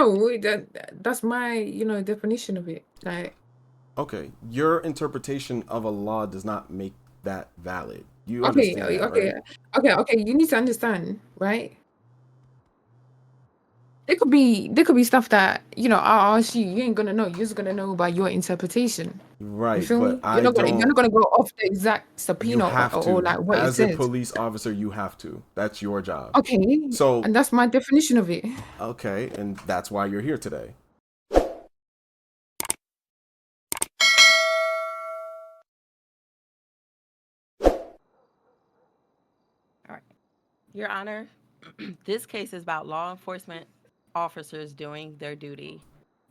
No, that's my, definition of it. Like, Okay, your interpretation of a law does not make that valid. You okay, understand that, right? okay. You need to understand, right? There could be stuff that, I'll ask you, you ain't gonna know. You're just gonna know by your interpretation. You Right, feel but me? You're I not gonna you're don't. not gonna go off the exact You subpoena have or to. like what it As a says. police officer, you have to. That's your job. Okay, So, and that's my definition of it. okay, and that's why you're here today. All right. Your Honor, this case is about law enforcement officers doing their duty,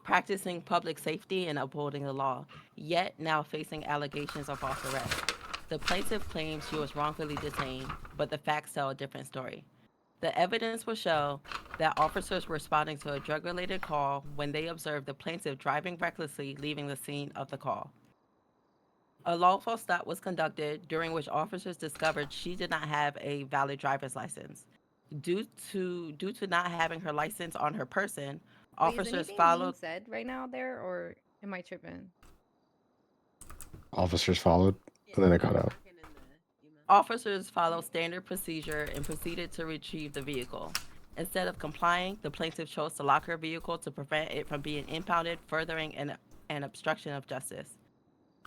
practicing public safety and upholding the law, yet now facing allegations of false arrest. The plaintiff claims she was wrongfully detained, but the facts tell a different story. The evidence will show that officers were responding to a drug related call when they observed the plaintiff driving recklessly, leaving the scene of the call. A lawful stop was conducted during which officers discovered she did not have a valid driver's license. Due to not having her license on her person, Wait, is officers anything being followed said right now there, or am I tripping? Officers followed, and then it cut out. officers followed standard procedure and proceeded to retrieve the vehicle. Instead of complying, the plaintiff chose to lock her vehicle to prevent it from being impounded, furthering an obstruction of justice.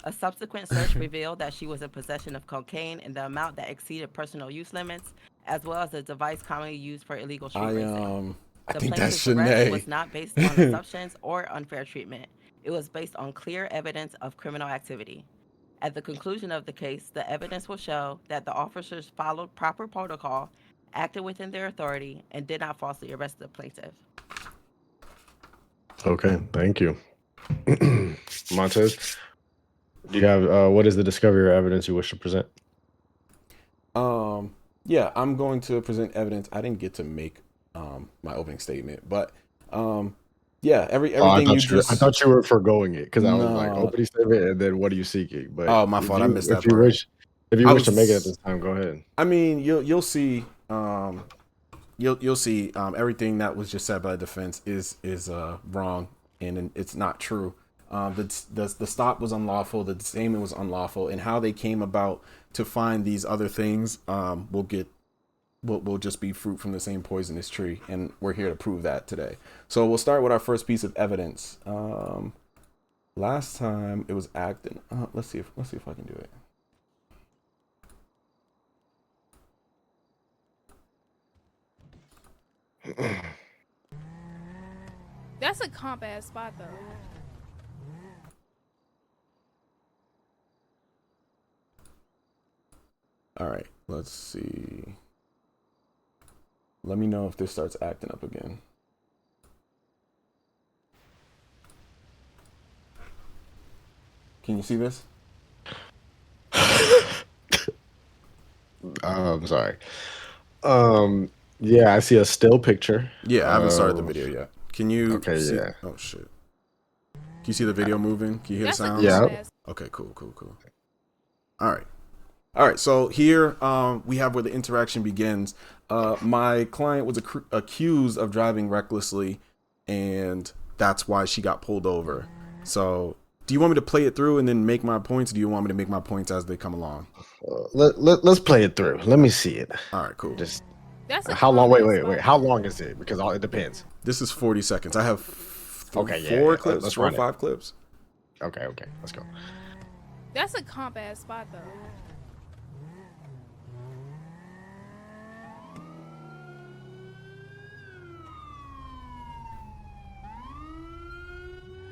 A subsequent search revealed that she was in possession of cocaine in the amount that exceeded personal use limits, as well as a device commonly used for illegal street racing. I The think that's plaintiff's arrest was Shanae. not based on assumptions or unfair treatment. It was based on clear evidence of criminal activity. At the conclusion of the case, the evidence will show that the officers followed proper protocol, acted within their authority, and did not falsely arrest the plaintiff. Okay, thank you. Montez, do you have what is the discovery or evidence you wish to present? Yeah, I'm going to present evidence. I didn't get to make my opening statement, but yeah, everything I thought you were foregoing it because I was like No. opening statement and then what are you seeking? But Oh, my fault. I missed that if you part. wish to make it at this time, go ahead. I mean, you'll see. You'll see. Everything that was just said by the defense is wrong and it's not true. The stop was unlawful. The detainment was unlawful, and how they came about to find these other things will just be fruit from the same poisonous tree, and we're here to prove that today. So we'll start with our first piece of evidence. Last time it was acting. Let's see if I can do it. That's a comp ass spot though. All right, let's see. Let me know if this starts acting up again. Can you see this? I'm sorry. Yeah, I see a still picture. Yeah, I haven't started the video yet. Can you see? Yeah. Oh shit. Can you see the video moving? Can you hear the sounds? Yeah. Okay, cool. All right. So here we have where the interaction begins. My client was accused of driving recklessly, and that's why she got pulled over. So do you want me to play it through and then make my points? Or do you want me to make my points as they come along? Let's play it through. Let me see it. All right, cool. Just That's how long? Wait. How long is it? Because it depends. This is 40 seconds. I have four clips, let's 4 or run 5 clips. Okay, let's go. That's a comp ass spot though.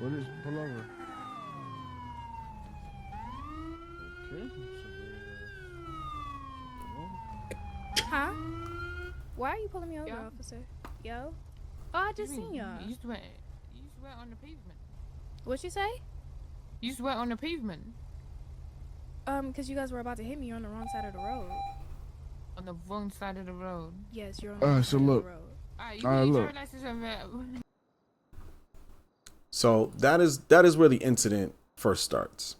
What is pull over? Huh? Why are you pulling me over, officer? Yo? Oh, I just seen y'all. You sweat on the pavement. What you say? You sweat on the pavement. Because you guys were about to hit me. You're on the wrong side of the road. On the wrong side of the road. Yes, you're on the wrong side of the road. Alright, look. So that is where the incident first starts.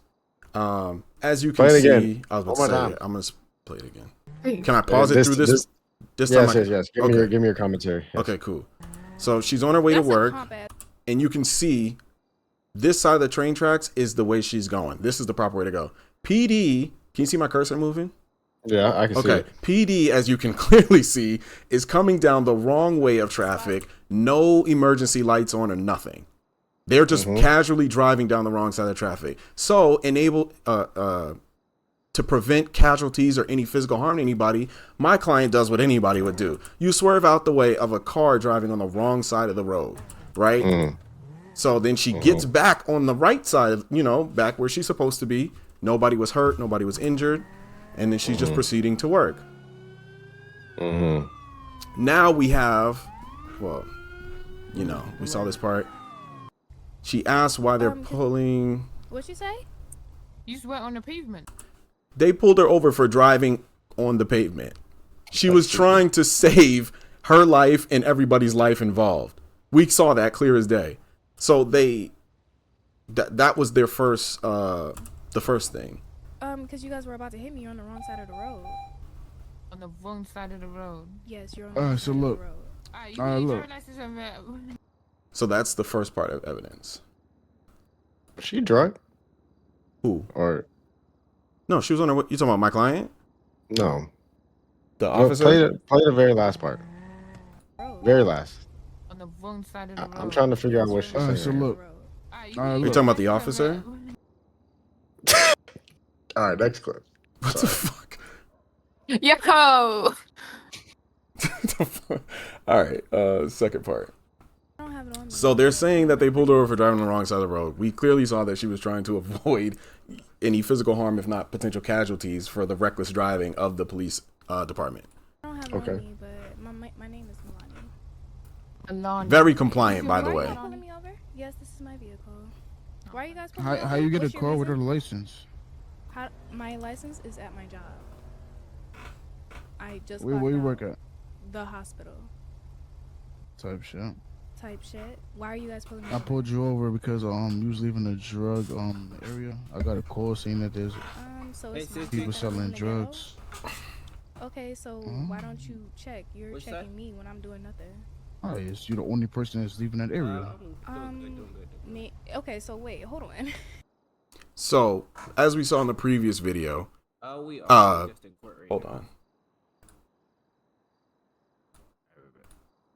As you can Play it see, again. I was about to say it. I'm gonna play it again. Hey. Can I pause it through this? This time yes. Give me your commentary. Yes. Okay, cool. So she's on her way to That's a work, comp ass- and you can see this side of the train tracks is the way she's going. This is the proper way to go. PD, can you see my cursor moving? Yeah, I can see Okay, it. PD, as you can clearly see, is coming down the wrong way of traffic. No emergency lights on or nothing. They're just casually driving down the wrong side of traffic. So to prevent casualties or any physical harm to anybody, my client does what anybody would do. You swerve out the way of a car driving on the wrong side of the road, right? So then she gets back on the right side, back where she's supposed to be. Nobody was hurt. Nobody was injured. And then she's just proceeding to work. Now we have, we saw this part. She asked why they're pulling. What'd you say? You sweat on the pavement. They pulled her over for driving on the pavement. She was trying to save her life and everybody's life involved. We saw that clear as day. So that was their first, the first thing. Because you guys were about to hit me. You're on the wrong side of the road. On the wrong side of the road. Yes, you're on the wrong So side look. of the road. Alright, Alright, you look. driver's license on that. So that's the first part of evidence. Was she drunk? Who? Or No, she was on her. You talking about my client? no? The Well, officer? play the very last part. Very last. On the wrong side of the road. I'm trying to figure out what she's saying. So look. Alright, Alright, You look. talking about the officer? All right, next clip. What the fuck? Yo! All right, second part. I don't have it on me. So they're saying that they pulled her over for driving on the wrong side of the road. We clearly saw that she was trying to avoid any physical harm, if not potential casualties, for the reckless driving of the police department. I don't have it Okay. on me, but my name is Milani. Alon. Very compliant, by the Why are way. you pulling me over? Yes, this is my vehicle. Why are you guys pulling me over? How you get a What's your car with her reason? license? My license is at my job. I just Where you clocked work out. at? The hospital. Type shit. Type shit. Why are you guys pulling me I over? pulled you over because you was leaving a drug area. I got a call saying that there's So it's my people fault that I'm selling in the ghetto? drugs. Okay, so why don't you check? You're checking me when I'm doing nothing. Oh, yes, you're the only person that's leaving that area. Okay, so wait, hold on. So, as we saw in the previous video, We are just in court right hold now. on.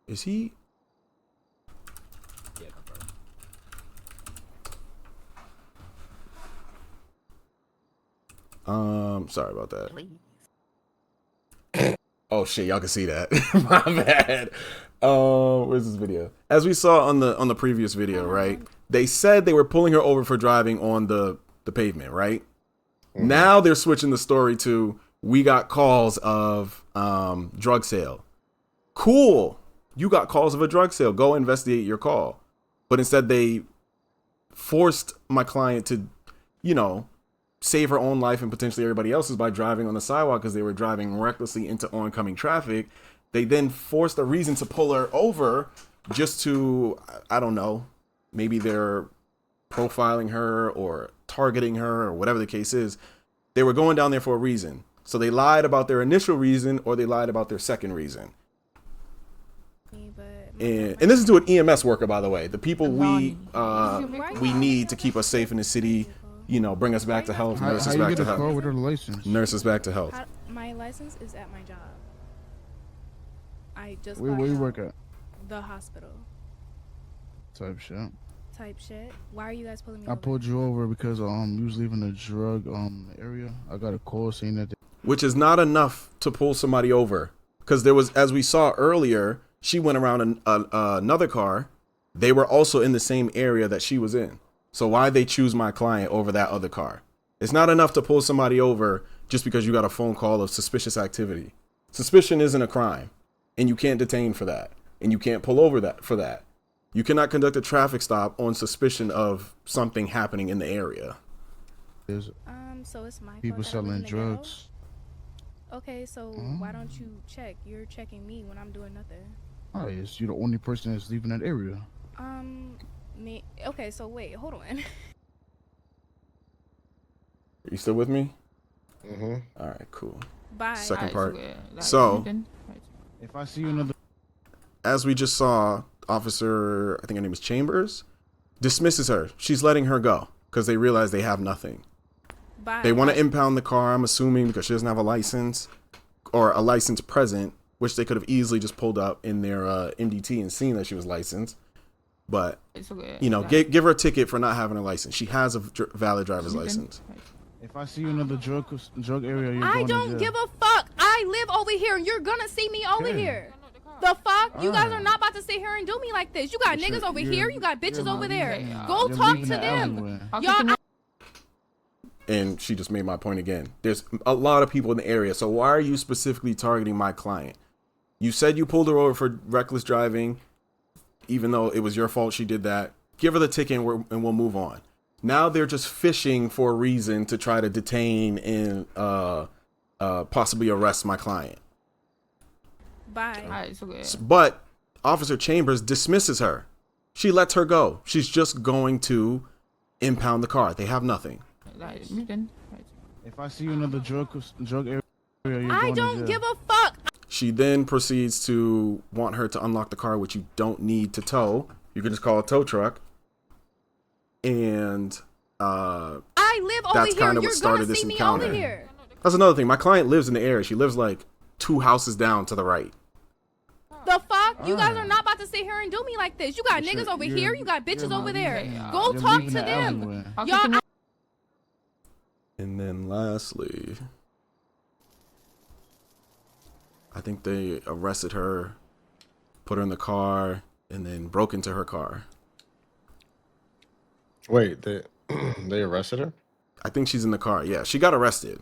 Is he? Yeah, no problem. Sorry about that. Oh shit, y'all can see that. My bad. Where's this video? As we saw on the previous video, right? They said they were pulling her over for driving on the pavement, right? Now they're switching the story to we got calls of drug sale. Cool. You got calls of a drug sale. Go investigate your call. But instead they forced my client to, save her own life and potentially everybody else's by driving on the sidewalk because they were driving recklessly into oncoming traffic. They then forced a reason to pull her over just to, I don't know, maybe they're profiling her or targeting her or whatever the case is. They were going down there for a reason. So they lied about their initial reason or they lied about their second reason. And this is to an EMS worker, by the way. The people we need to keep us safe in the city, bring us back to health, How nurse us you back get to a car health. with her license? Nurse us back to health. My license is at my job. I just Where clocked you out. work at? The hospital. Type shit. Type shit. Why are you guys pulling me I over? pulled you over because you was leaving a drug area. I got a call saying that Which is not enough to pull somebody over. Because there was, as we saw earlier, she went around another car. They were also in the same area that she was in. So why they choose my client over that other car? It's not enough to pull somebody over just because you got a phone call of suspicious activity. Suspicion isn't a crime. And you can't detain for that. And you can't pull over for that. You cannot conduct a traffic stop on suspicion of something happening in the area. there's So it's my people fault that I live selling in the ghetto? drugs. Okay, so why don't you check? You're checking me when I'm doing nothing. Oh, yes, you're the only person that's leaving that area. Okay, so wait, hold on. Are you still with me? Mm-hmm. All right, cool. Bye. Second I part. swear, like, So- then- If I see you another, As we just saw, Officer, I think her name is Chambers, dismisses her. She's letting her go because they realize they have nothing. Bye. They want to impound the car, I'm assuming, because she doesn't have a license or a license present, which they could have easily just pulled up in their MDT and seen that she was licensed. But, you know, give her a ticket for not having a license. She has a valid driver's license. If I see you in another drug area, you're I going to don't jail. give a fuck. I live over here, and you're gonna see me over here. The fuck? You guys are not about to sit here and do me like this. You got niggas over here. You got bitches over there. Go talk to them. Y'all. And she just made my point again. There's a lot of people in the area. So why are you specifically targeting my client? You said you pulled her over for reckless driving, even though it was your fault she did that. Give her the ticket and we'll move on. Now they're just fishing for a reason to try to detain and possibly arrest my client. Bye. But Officer Chambers dismisses her. She lets her go. She's just going to impound the car. They have nothing. If I see you in another drug area, you're going I to don't jail. give a fuck. She then proceeds to want her to unlock the car, which you don't need to tow. You can just call a tow truck. And I live over that's here. kind of You're what started gonna this see me encounter. over here. That's another thing. My client lives in the area. She lives like 2 houses down to the right. The fuck? You guys are not about to sit here and do me like this. You got niggas over here. You got bitches over there. Go talk to them. Y'all. And then lastly, I think they arrested her, put her in the car, and then broke into her car. Wait, they arrested her? I think she's in the car. Yeah, she got arrested.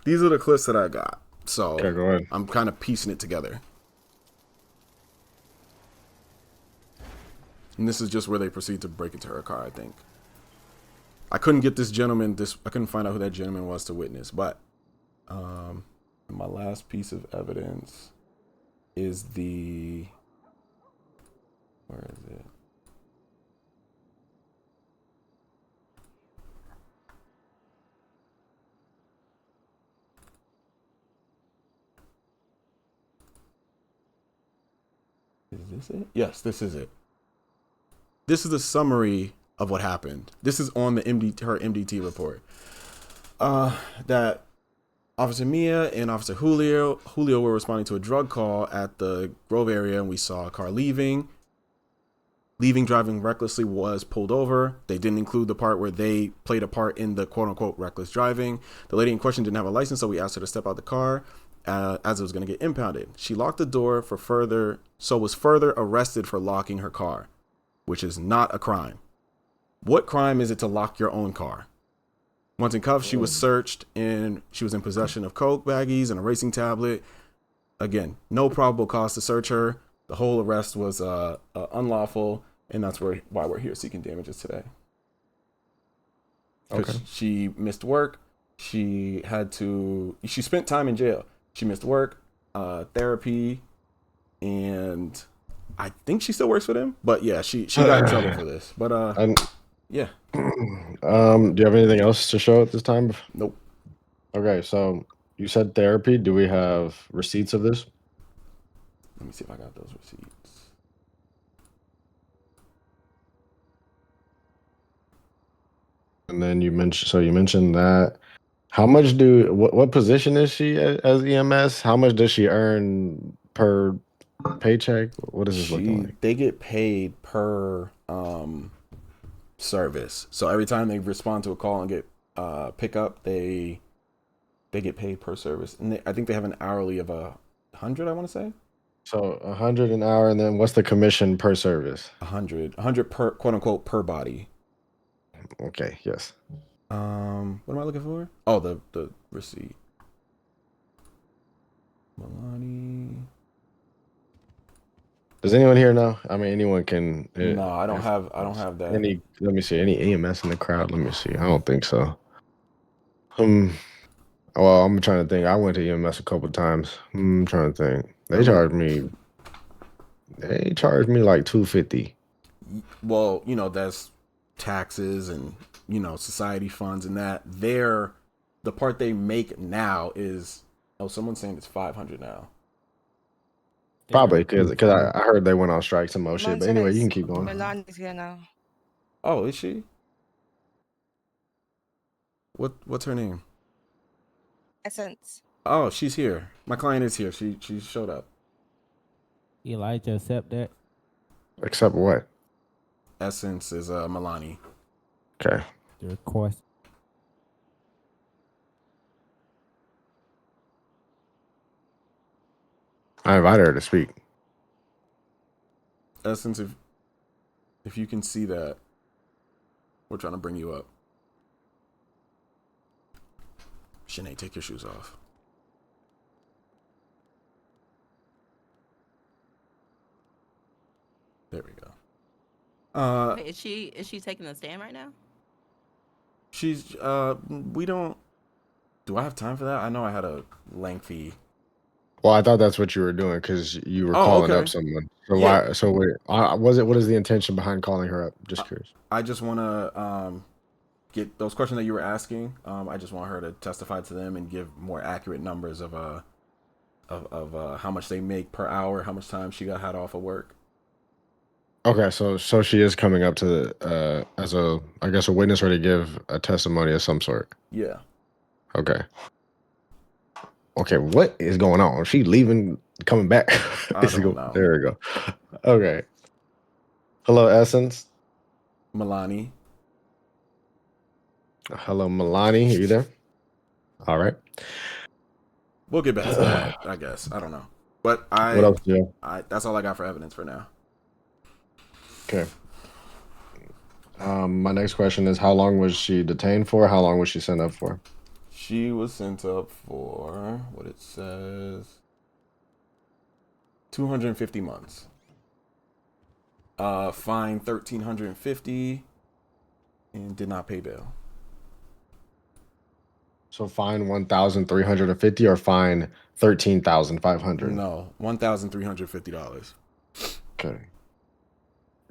These are the clips that I got. So Okay, go ahead. I'm kind of piecing it together. And this is just where they proceed to break into her car, I think. I couldn't get this gentleman, I couldn't find out who that gentleman was to witness, but my last piece of evidence is where is it? Is this it? Yes, this is it. This is the summary of what happened. This is on the her MDT report. That Officer Mia and Officer Julio were responding to a drug call at the Grove area, and we saw a car leaving. Driving recklessly was pulled over. They didn't include the part where they played a part in the quote-unquote reckless driving. The lady in question didn't have a license, so we asked her to step out the car as it was going to get impounded. She locked the door was further arrested for locking her car, which is not a crime. What crime is it to lock your own car? Once in cuffs, she was searched and she was in possession of coke baggies and a racing tablet. Again, no probable cause to search her. The whole arrest was unlawful, and that's why we're here seeking damages today. Because she missed work. She spent time in jail. She missed work, therapy, and I think she still works for them. But yeah, she got in trouble for this. But yeah. Do you have anything else to show at this time? Nope. Okay, so you said therapy. Do we have receipts of this? Let me see if I got those receipts. And then you mentioned that. How much what position is she as EMS? How much does she earn per paycheck? What is this looking like? They get paid per service. So every time they respond to a call and get pickup, they get paid per service. And I think they have an hourly of 100, I want to say. So 100 an hour, and then what's the commission per service? 100 per quote unquote per body. Okay, yes. What am I looking for? Oh, the receipt. Milani. Does anyone here know? I mean, anyone can. No, I don't have that. Let me see. Any EMS in the crowd? Let me see. I don't think so. Well, I'm trying to think. I went to EMS a couple times. I'm trying to think. They charged me like $250. Well, that's taxes and society funds and that. The part they make now is someone's saying it's $500 now. Probably because I heard they went on strike, some more shit. But anyway, you can keep going. Melania's here now. Oh, is she? What's her name? Essence. Oh, she's here. My client is here. She showed up. Elijah, accept that. Except what? Essence is Milani. Okay. The request. I invited her to speak. Essence, if you can see that, we're trying to bring you up. Shanae, take your shoes off. There we go. Wait, is she taking a stand right now? She's we don't. Do I have time for that? I know I had a lengthy. Well, I thought that's what you were doing because you were calling okay. up someone. So Yeah. why? So wait, was it? What is the intention behind calling her up? Just curious. I just want to get those questions that you were asking. I just want her to testify to them and give more accurate numbers of how much they make per hour, how much time she had off of work. Okay, so she is coming up to as a, I guess, a witness or to give a testimony of some sort. Yeah. Okay. Okay, what is going on? Is she leaving, coming back? I don't know. There we go. Okay. Hello, Essence. Milani. Hello, Milani. Are you there? All right. We'll get back to that, I guess. I don't know. But What else, Joe? That's all I got for evidence for now. Okay. My next question is, how long was she detained for? How long was she sent up for? She was sent up for what it says 250 months. Fine $1,350 and did not pay bail. So fine 1,350 or fine 13,500? No, $1,350. Okay.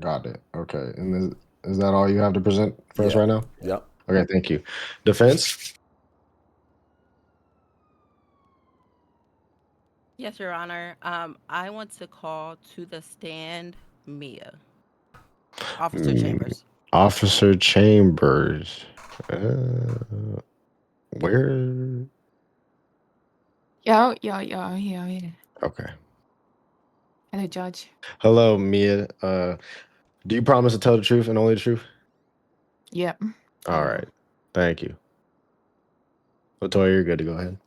Got it. Okay. And is that all you have to present for us right now? Yep. Okay, thank you. Defense? Yes, Your Honor. I want to call to the stand Mia. Officer Chambers. Officer Chambers. Where? Yeah. Okay. Hello, Judge. Hello, Mia. Do you promise to tell the truth and only the truth? Yep. All right. Thank you. Latoya, you're good to go ahead.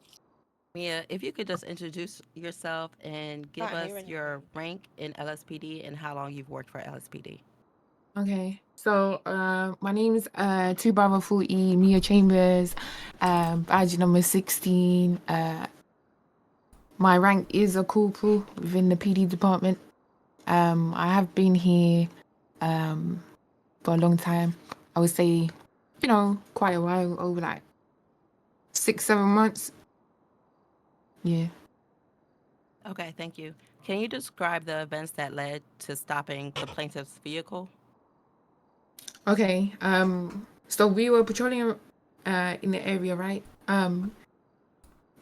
Mia, if you could just introduce yourself and give us your rank in LSPD and how long you've worked for LSPD. Okay. So, my name is 2 Bravo 40 Mia Chambers, badge number 16. My rank is a corporal within the PD department. I have been here for a long time. I would say, quite a while, over like 6-7 months. Yeah. Okay, thank you. Can you describe the events that led to stopping the plaintiff's vehicle? Okay. So we were patrolling in the area, right?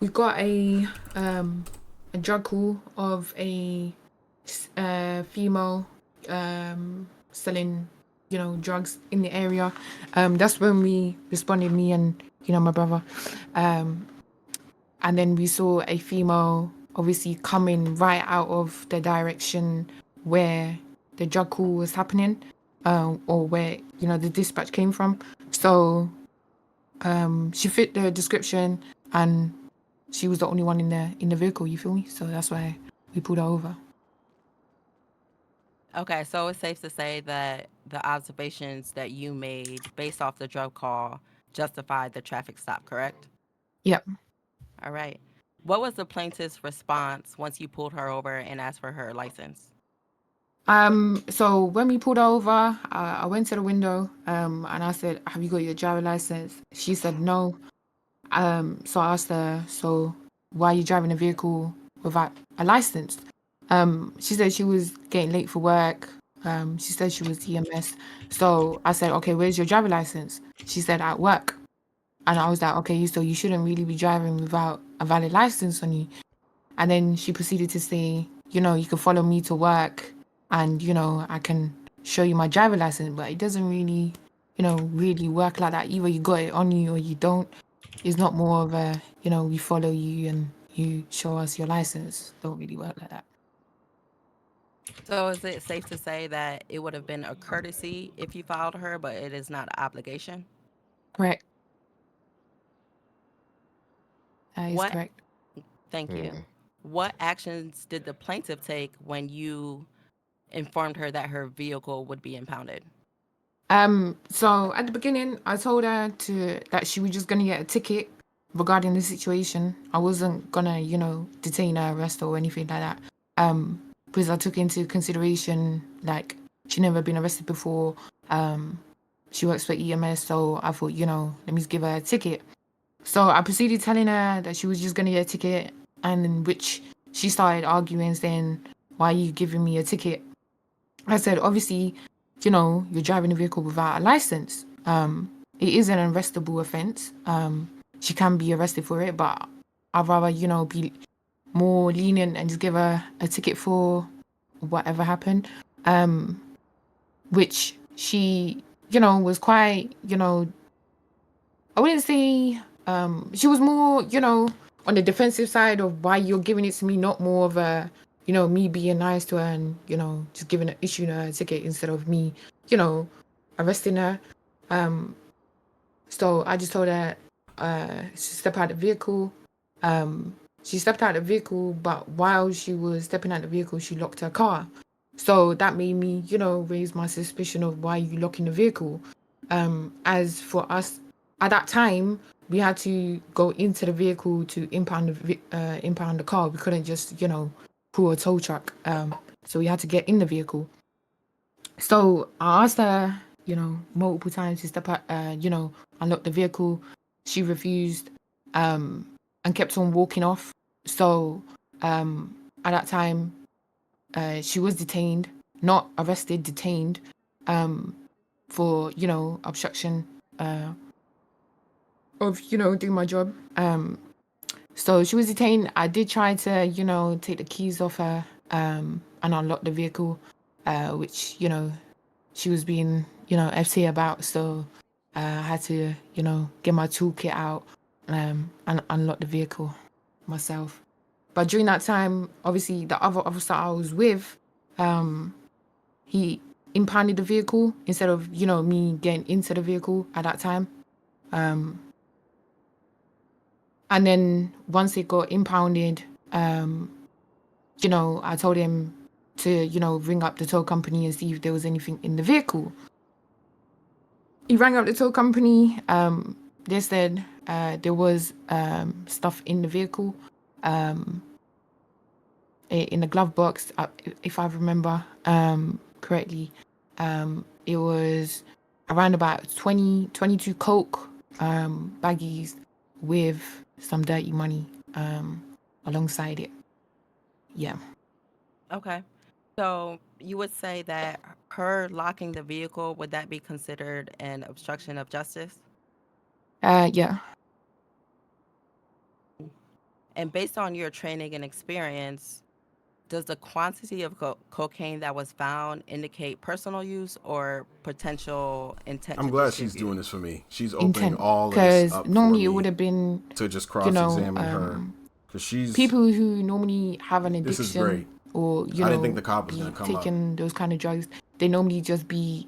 We got a drug call of a female selling, drugs in the area. That's when we responded, me and my brother. And then we saw a female obviously coming right out of the direction where the drug call was happening, or where the dispatch came from. So she fit the description, and she was the only one in the vehicle. You feel me? So that's why we pulled her over. Okay, so it's safe to say that the observations that you made based off the drug call justified the traffic stop, correct? Yep. All right. What was the plaintiff's response once you pulled her over and asked for her license? So when we pulled her over, I went to the window, and I said, "Have you got your driver license?" She said no. So I asked her, "So why are you driving a vehicle without a license?" She said she was getting late for work. She said she was EMS. So I said, "Okay, where's your driver license?" She said, "At work." And I was like, "Okay, so you shouldn't really be driving without a valid license on you." And then she proceeded to say, you know, you can follow me to work and, you know, I can show you my driver license, but it doesn't really, you know, really work like that. Either you got it on you or you don't. It's not more of a, you know, we follow you and you show us your license. Don't really work like that. So is it safe to say that it would have been a courtesy if you followed her, but it is not an obligation? Correct. That is What? correct. Thank you. What actions did the plaintiff take when you informed her that her vehicle would be impounded? So at the beginning, I told her that she was just gonna get a ticket regarding the situation. I wasn't gonna, you know, detain her, arrest her, or anything like that. Because I took into consideration like she never been arrested before. She works for EMS, so I thought, you know, let me just give her a ticket. So I proceeded telling her that she was just gonna get a ticket, and in which she started arguing, saying, "Why are you giving me a ticket?" I said, obviously, you know, you're driving a vehicle without a license. It is an arrestable offense. She can be arrested for it, but I'd rather, you know, be more lenient and just give her a ticket for whatever happened. Which she, you know, was quite, you know, I wouldn't say, she was more, you know, on the defensive side of why you're giving it to me, not more of a, you know, me being nice to her and, you know, just issuing her a ticket instead of me, you know, arresting her. So I just told her, to step out of the vehicle. She stepped out of the vehicle, but while she was stepping out of the vehicle, she locked her car. So that made me, you know, raise my suspicion of why you locking the vehicle. As for us, at that time, we had to go into the vehicle to impound the car. We couldn't just, you know, pull a tow truck. So we had to get in the vehicle. So I asked her, you know, multiple times to step out, you know, unlock the vehicle. She refused, and kept on walking off. So at that time, she was detained, not arrested, detained, for, you know, obstruction of, you know, doing my job. So she was detained. I did try to, you know, take the keys off her, and unlock the vehicle, which, you know, she was being, you know, FC about. So I had to, you know, get my toolkit out, and unlock the vehicle myself. But during that time, obviously, the other officer I was with, he impounded the vehicle instead of, you know, me getting into the vehicle at that time. And then once it got impounded, you know, I told him to, you know, ring up the tow company and see if there was anything in the vehicle. He rang up the tow company. They said there was stuff in the vehicle, in the glove box, if I remember correctly. It was around about 22 Coke baggies with some dirty money alongside it. Yeah. Okay. So you would say that her locking the vehicle, would that be considered an obstruction of justice? Yeah. And based on your training and experience, does the quantity of cocaine that was found indicate personal use or potential intent I'm to glad distribute? she's doing this for me. She's opening Intent. all of this Because up for normally it me would have been, to just you know, cross-examine her. Because she's, people who normally have an this is addiction great. or, you I know, didn't think the cop was be going to come up. taking those kind of drugs, they normally just be,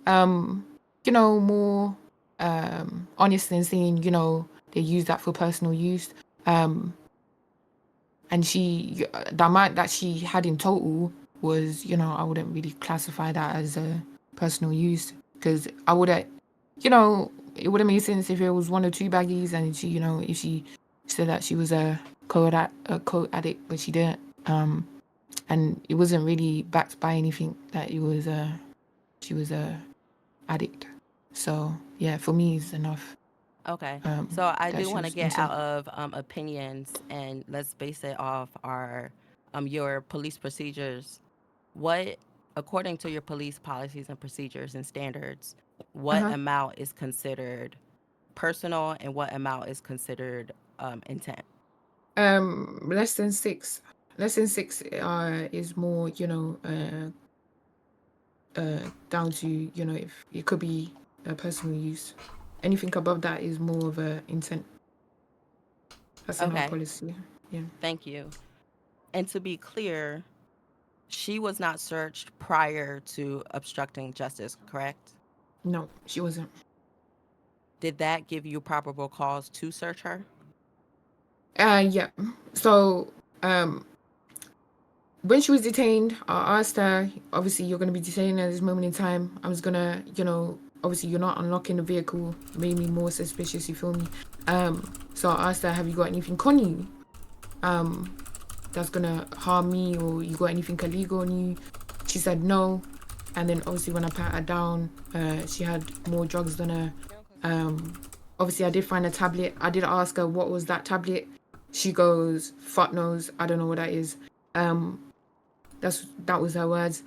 you know, more honest in saying, you know, they use that for personal use. And the amount that she had in total was, you know, I wouldn't really classify that as a personal use, because I would have, you know, it would have made sense if it was one or two baggies and she, you know, if she said that she was a coke addict, but she didn't. And it wasn't really backed by anything that she was a addict. So yeah, for me it's enough. Okay. So I That do she want to was get innocent. out of opinions and let's base it off our your police procedures. What, according to your police policies and procedures and standards, what Uh-huh. amount is considered personal and what amount is considered intent? Less than 6. lesson 6 is more, down to, if it could be a personal use. Anything above that is more of a intent. That's in our Okay, policy. Yeah. thank you. And to be clear, she was not searched prior to obstructing justice, correct? No, she wasn't. Did that give you probable cause to search her? Yeah. So, when she was detained, I asked her, obviously, you're going to be detained at this moment in time. I was going to, obviously, you're not unlocking the vehicle. Made me more suspicious, you feel me? So I asked her, have you got anything on you? That's going to harm me, or you got anything illegal on you? She said no. And then, obviously, when I pat her down, she had more drugs than her. Obviously, I did find a tablet. I did ask her, what was that tablet? She goes, fuck knows. I don't know what that is. That was her words.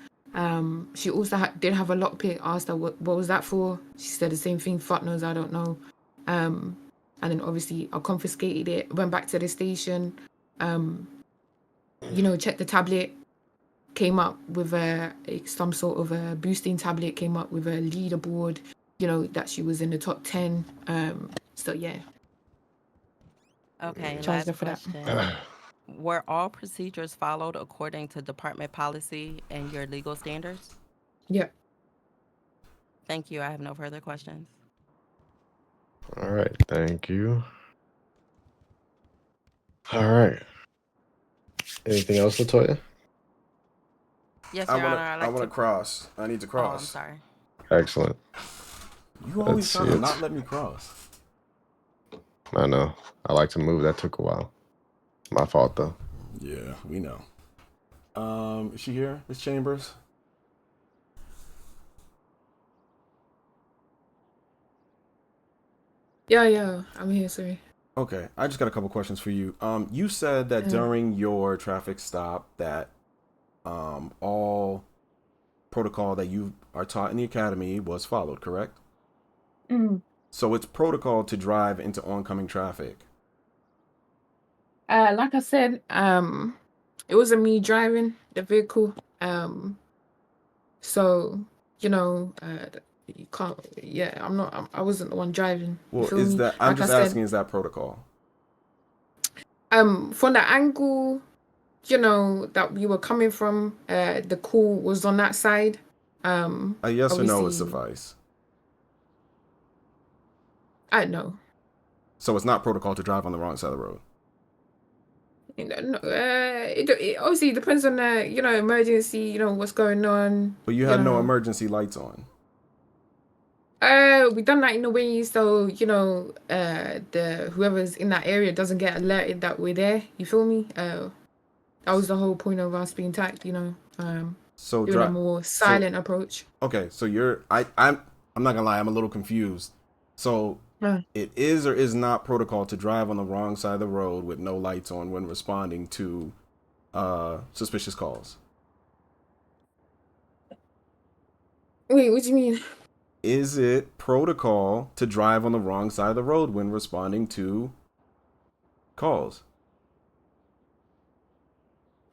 She also did have a lockpick. I asked her what was that for. She said the same thing. Fuck knows, I don't know. And then obviously I confiscated it. Went back to the station. Checked the tablet. Came up with some sort of a boosting tablet. Came up with a leaderboard. That she was in the top 10. So yeah. Okay, Charged her last for that. question. Were all procedures followed according to department policy and your legal standards? Yeah. Thank you. I have no further questions. All right, thank you. All right. Anything else, Latoya? Yes, Your Honor. I'd I like want to to cross. I need to Oh, I'm cross. sorry. Excellent. You always Let's try see to it. not let me cross. I know. I like to move. That took a while. My fault, though. Yeah, we know. Is she here? Miss Chambers? Yeah, I'm here, sorry. Okay, I just got a couple questions for you. You said that during your traffic stop that all protocol that you are taught in the academy was followed, correct? So it's protocol to drive into oncoming traffic. Like I said, it wasn't me driving the vehicle. So, you can't, yeah, I wasn't the one driving. You Well, feel is me? that I'm Like I just said, asking, is that protocol? from the angle, that we were coming from, the call was on that side. A yes or no would Obviously, suffice. I don't know. So it's not protocol to drive on the wrong side of the road. No, it obviously depends on the, emergency, what's going on. But you had no emergency lights on. We done that in a way so, the whoever's in that area doesn't get alerted that we're there. You feel me? That was the whole point of us being tagged, So doing a more silent approach. Okay, so I'm not gonna lie, I'm a little confused. So it is or is not protocol to drive on the wrong side of the road with no lights on when responding to suspicious calls. Wait, what do you mean? Is it protocol to drive on the wrong side of the road when responding to calls?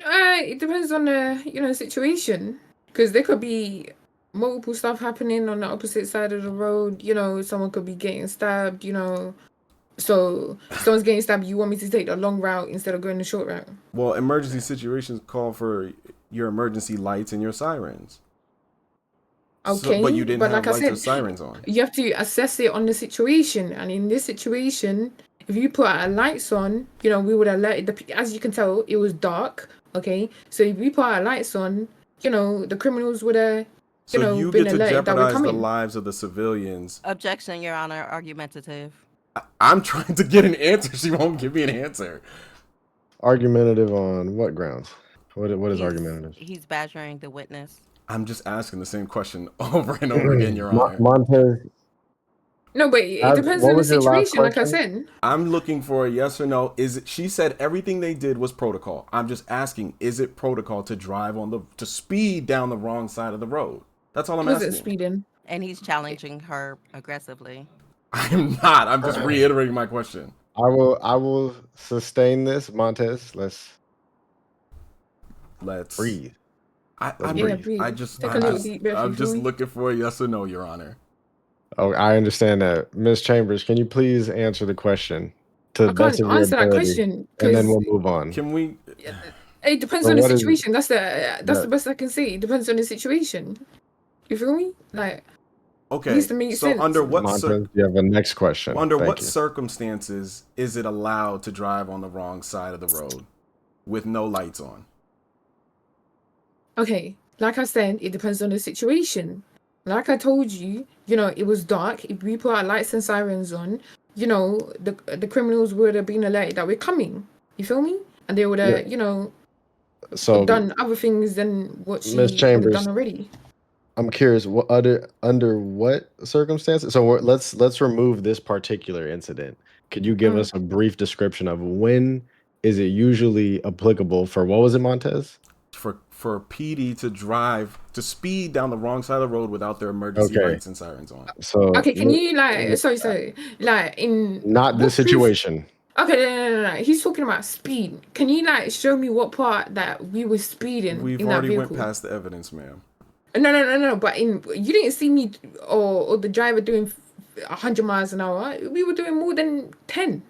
It depends on the, situation. Because there could be multiple stuff happening on the opposite side of the road. Someone could be getting stabbed, So someone's getting stabbed, you want me to take the long route instead of going the short route? Well, emergency situations call for your emergency lights and your sirens. Okay, but you didn't have like I lights or said, sirens on. you have to assess it on the situation. And in this situation, if you put our lights on, we would alert as you can tell, it was dark. Okay, so if we put our lights on, the criminals would have, So you been get to alerted that we're jeopardize the coming. lives of the civilians. Objection, Your Honor. Argumentative. I'm trying to get an answer. She won't give me an answer. Argumentative on what grounds? What is argumentative? He's badgering the witness. I'm just asking the same question over and over again, Your Honor. Montez. No, but it depends on the situation, like I said. I'm looking for a yes or no. Is it? She said everything they did was protocol. I'm just asking, is it protocol to drive to speed down the wrong side of the road? That's all I'm asking. Wasn't speeding. And he's challenging her aggressively. I'm not. I'm just reiterating my question. I will sustain this, Montez. let's Breathe. I'm Yeah, breathe. breathe. Take a little deep breath. I'm You feel just me? looking for a yes or no, Your Honor. Oh, I understand that. Ms. Chambers, can you please answer the question to the I best can't of your answer that ability? question And then because we'll move on. Can we? it depends So on the what is situation. That's the that? best I can say. It depends on the situation. You feel me? Like, it needs Okay. to make So sense. Montez, you have a next question. under Thank what you. circumstances is it allowed to drive on the wrong side of the road with no lights on? Okay, like I said, it depends on the situation. Like I told you, it was dark. If we put our lights and sirens on, the criminals would have been alerted that we're coming. You feel me? And they would Yeah. have, So, done other things than what Ms. she would have done Chambers, already. I'm curious, what under what circumstances? So let's remove this particular incident. Could you give us a brief description of when is it usually applicable for what was it, Montez? For PD to speed down the wrong side of the road without their emergency Okay. lights and sirens on. So Okay, can you sorry, in not this what proof? situation. Okay, no. He's talking about speed. Can you show me what part that we were speeding We've in that already vehicle? went past the evidence, ma'am. No. But you didn't see me or the driver doing 100 miles an hour. We were doing more than 10.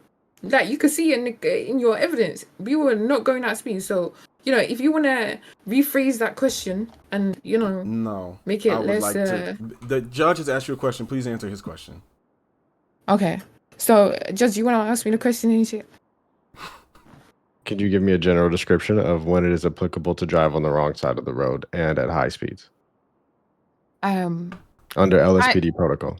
Like you could see in your evidence, we were not going at speed. So if you want to rephrase that question and No. make it I would less. like to. The judge has asked you a question. Please answer his question. Okay. So, Judge, you want to ask me the question and shit? Could you give me a general description of when it is applicable to drive on the wrong side of the road and at high speeds under LSPD protocol?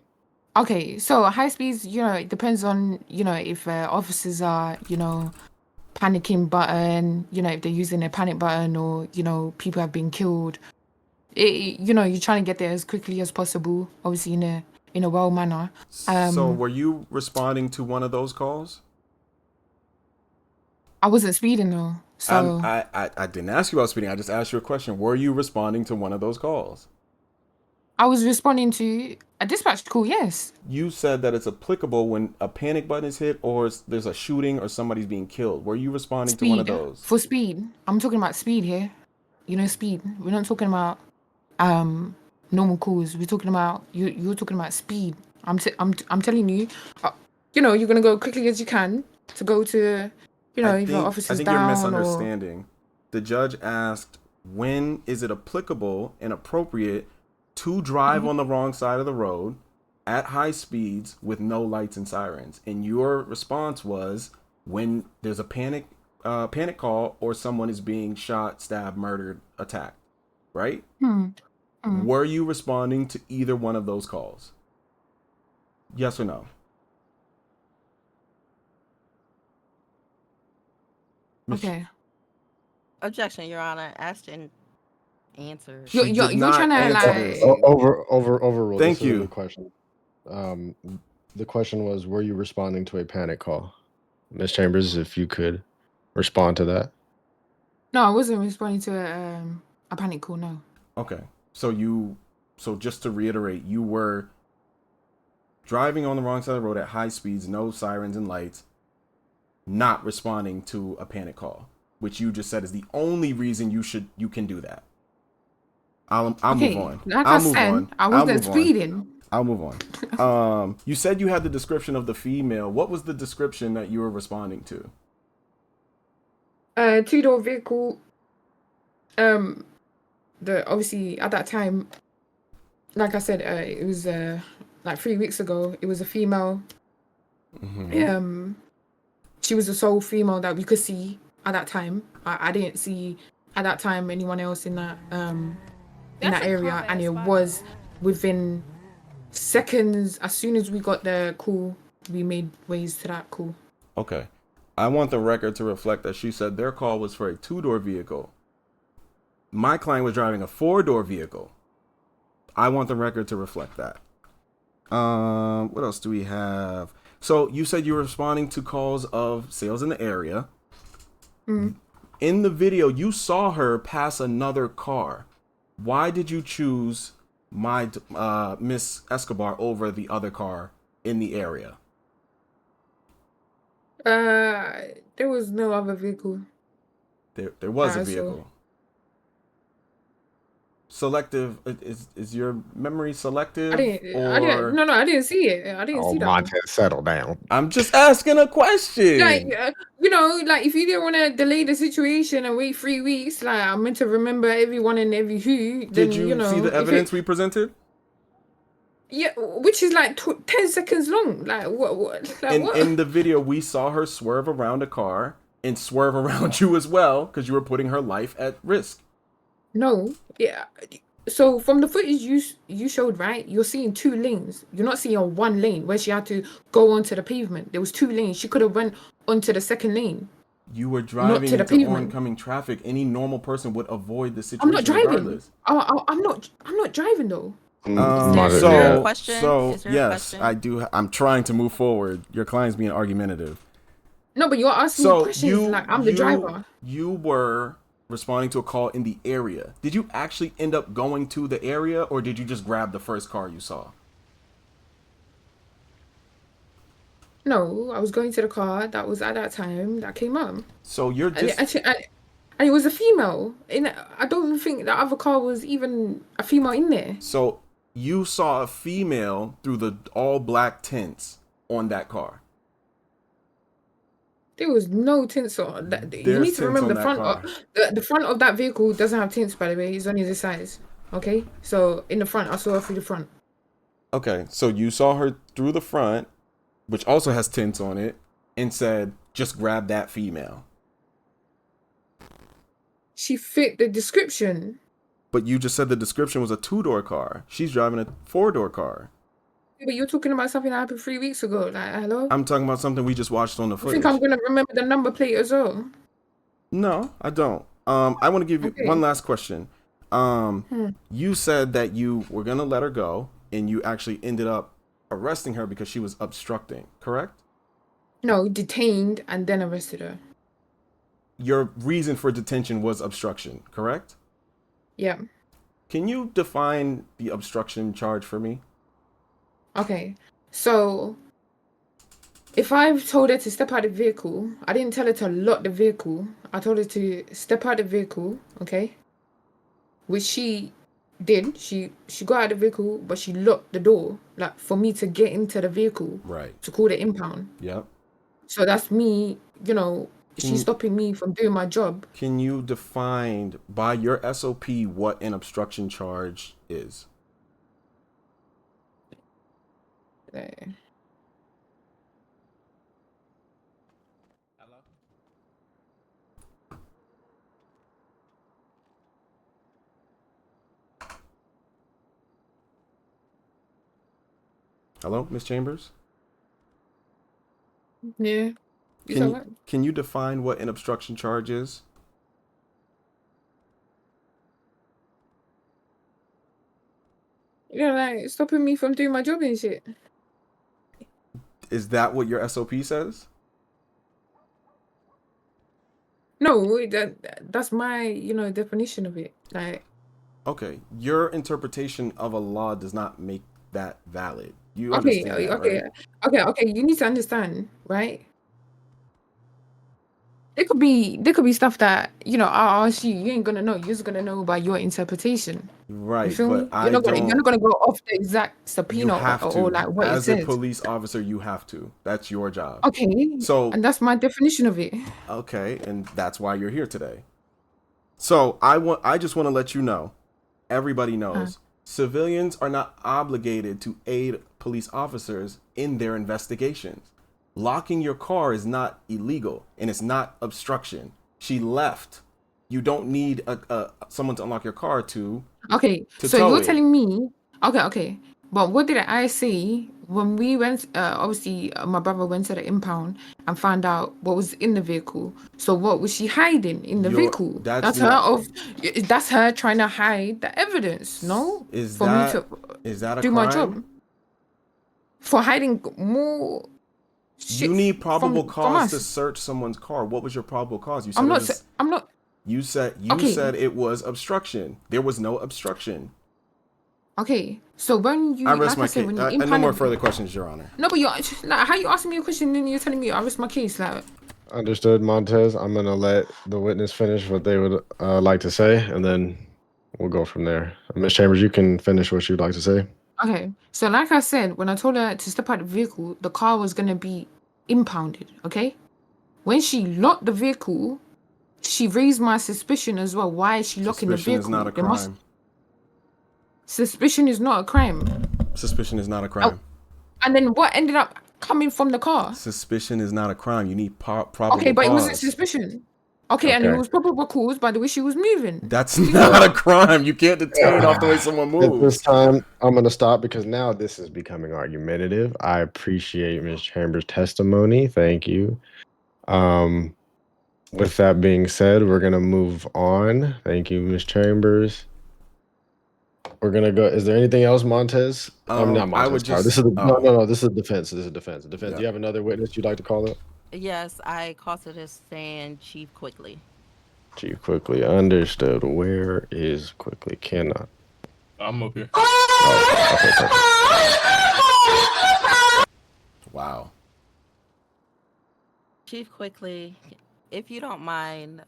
Okay, so high speeds, it depends on, if officers are, panicking button, if they're using a panic button or, people have been killed. You're trying to get there as quickly as possible, obviously in a well manner. So were you responding to one of those calls? I wasn't speeding though, so I didn't ask you about speeding. I just asked you a question. Were you responding to one of those calls? I was responding to a dispatch call, yes. You said that it's applicable when a panic button is hit or there's a shooting or somebody's being killed. Were you responding to one of those? For speed. I'm talking about speed here. Speed. We're not talking about normal calls. We're talking about you're talking about speed. I'm telling you, you're gonna go quickly as you can to go to, if your I officer's think you're down misunderstanding. The judge asked, when is it applicable and appropriate to drive on the wrong side of the road at high speeds with no lights and sirens? And your response was when there's a panic call or someone is being shot, stabbed, murdered, attacked, right? Were you responding to either one of those calls? Yes or no? Okay. Objection, Your Honor. Asked and answered. She You're did not trying to answer this. Overruled. Thank This isn't you. the question. The question was, were you responding to a panic call? Ms. Chambers, if you could respond to that. No, I wasn't responding to a panic call. No. Okay. So just to reiterate, you were driving on the wrong side of the road at high speeds, no sirens and lights, not responding to a panic call, which you just said is the only reason you can do that. I'll move on. Like I'll I move said, on. I wasn't speeding. I'll move on. You said you had the description of the female. What was the description that you were responding to? Two-door vehicle. Obviously at that time, like I said, it was like 3 weeks ago. It was a female. She was the sole female that we could see at that time. I didn't see at that time anyone else in that area, and it was within seconds. As soon as we got the call, we made ways to that call. Okay. I want the record to reflect that she said their call was for a 2-door vehicle. My client was driving a 4-door vehicle. I want the record to reflect that. What else do we have? So you said you were responding to calls of sales in the area. In the video, you saw her pass another car. Why did you choose my Miss Escobar over the other car in the area? There was no other vehicle. There was a vehicle. selective? Is your memory selective? I didn't. No, I didn't see it. I didn't Oh, see that. Montez, settle down. I'm just asking a question. Like, like if you didn't want to delay the situation and wait 3 weeks, like I'm meant to remember everyone and every who. Then Did you see the evidence we presented? Yeah, which is like 10 seconds long. Like what? Like, what? In the video, we saw her swerve around a car and swerve around you as well because you were putting her life at risk. No, yeah. So from the footage you showed, right? You're seeing 2 lanes. You're not seeing one lane where she had to go onto the pavement. There was 2 lanes. She could have went onto the second lane. You were driving to the into pavement. oncoming traffic. Any normal person would avoid the situation. I'm not driving. Regardless. I'm not driving though. Is there a question? Yes, I do. I'm trying to move forward. Your client's being argumentative. No, but you're asking me questions like I'm the driver. You were responding to a call in the area. Did you actually end up going to the area, or did you just grab the first car you saw? No, I was going to the car that was at that time that came up. So you're just... And it was a female. And I don't think the other car was even a female in there. So you saw a female through the all-black tints on that car. There was no tints on that. You need to remember the front of that vehicle doesn't have tints, by the way. It's only the sides. Okay? So in the front, I saw her through the front. Okay, so you saw her through the front, which also has tints on it, and said, just grab that female. She fit the description. But you just said the description was a 2-door car. She's driving a 4-door car. But you're talking about something that happened 3 weeks ago. Like, hello? I'm talking about something we just watched on the footage. I think I'm going to remember the number plate as well. No, I don't. I want to give you one last question. You said that you were going to let her go, and you actually ended up arresting her because she was obstructing, correct? No, detained and then arrested her. Your reason for detention was obstruction, correct? Yeah. Can you define the obstruction charge for me? Okay. So, if I've told her to step out of the vehicle, I didn't tell her to lock the vehicle. I told her to step out of the vehicle, okay? Which she did. She got out of the vehicle, but she locked the door, like, for me to get into the vehicle. Right. To call the impound. Yep. So that's me, she's stopping me from doing my job. Can you define by your SOP what an obstruction charge is? Hello, Miss Chambers? Yeah. Can you define what an obstruction charge is? Like stopping me from doing my job and shit. Is that what your SOP says? No, that's my, definition of it. Like, okay, your interpretation of a law does not make that valid. You understand that, right? Okay. You need to understand, right? There could be stuff that I'll ask you. You ain't gonna know. You're just gonna know by your interpretation. Right, you feel but me? You're not gonna go off the exact subpoena or like what it says. As a police officer, you have to. That's your job. Okay. And that's my definition of it. Okay, and that's why you're here today. So I just want to let you know, everybody knows, civilians are not obligated to aid police officers in their investigations. Locking your car is not illegal, and it's not obstruction. She left. You don't need someone to unlock your car to. Okay, so you're telling me. Okay. But what did I say when we went? Obviously, my brother went to the impound and found out what was in the vehicle. So what was she hiding in the vehicle? That's her trying to hide the evidence. No, is that a do crime? My job for hiding more. You need probable cause to search someone's car. What was your probable cause? You said I'm not. You said it was obstruction. There was no obstruction. Okay, so when you I rest my case. No more further questions, Your Honor. No, but how you asking me a question and then you're telling me I rest my case? Like, understood, Montez. I'm gonna let the witness finish what they would like to say, and then we'll go from there. Ms. Chambers, you can finish what you'd like to say. Okay, so like I said, when I told her to step out the vehicle, the car was gonna be impounded. Okay, when she locked the vehicle, she raised my suspicion as well. Why is she locking the Suspicion vehicle? is not a crime. Suspicion is not a crime. Suspicion is not a crime. And then what ended up coming from the car? Suspicion is not a crime. You need probable Okay, but it wasn't cause. suspicion. Okay, and it was probable cause by the way she was moving. That's not a crime. You can't detain off the way someone At moves. this time, I'm going to stop because now this is becoming argumentative. I appreciate Ms. Chambers' testimony. Thank you. With that being said, we're going to move on. Thank you, Ms. Chambers. We're going to go. Is there anything else, Montez? Not Montez. I would sorry. just. This is no. This is defense. This is defense. Defense. Yeah. Do you have another witness you'd like to call up? Yes, I called to this stand Chief Quickly. Chief Quickly. Understood. Where is Quickly? Cannot. I'm up here. Oh, okay, perfect. Wow. Chief Quickly, if you don't mind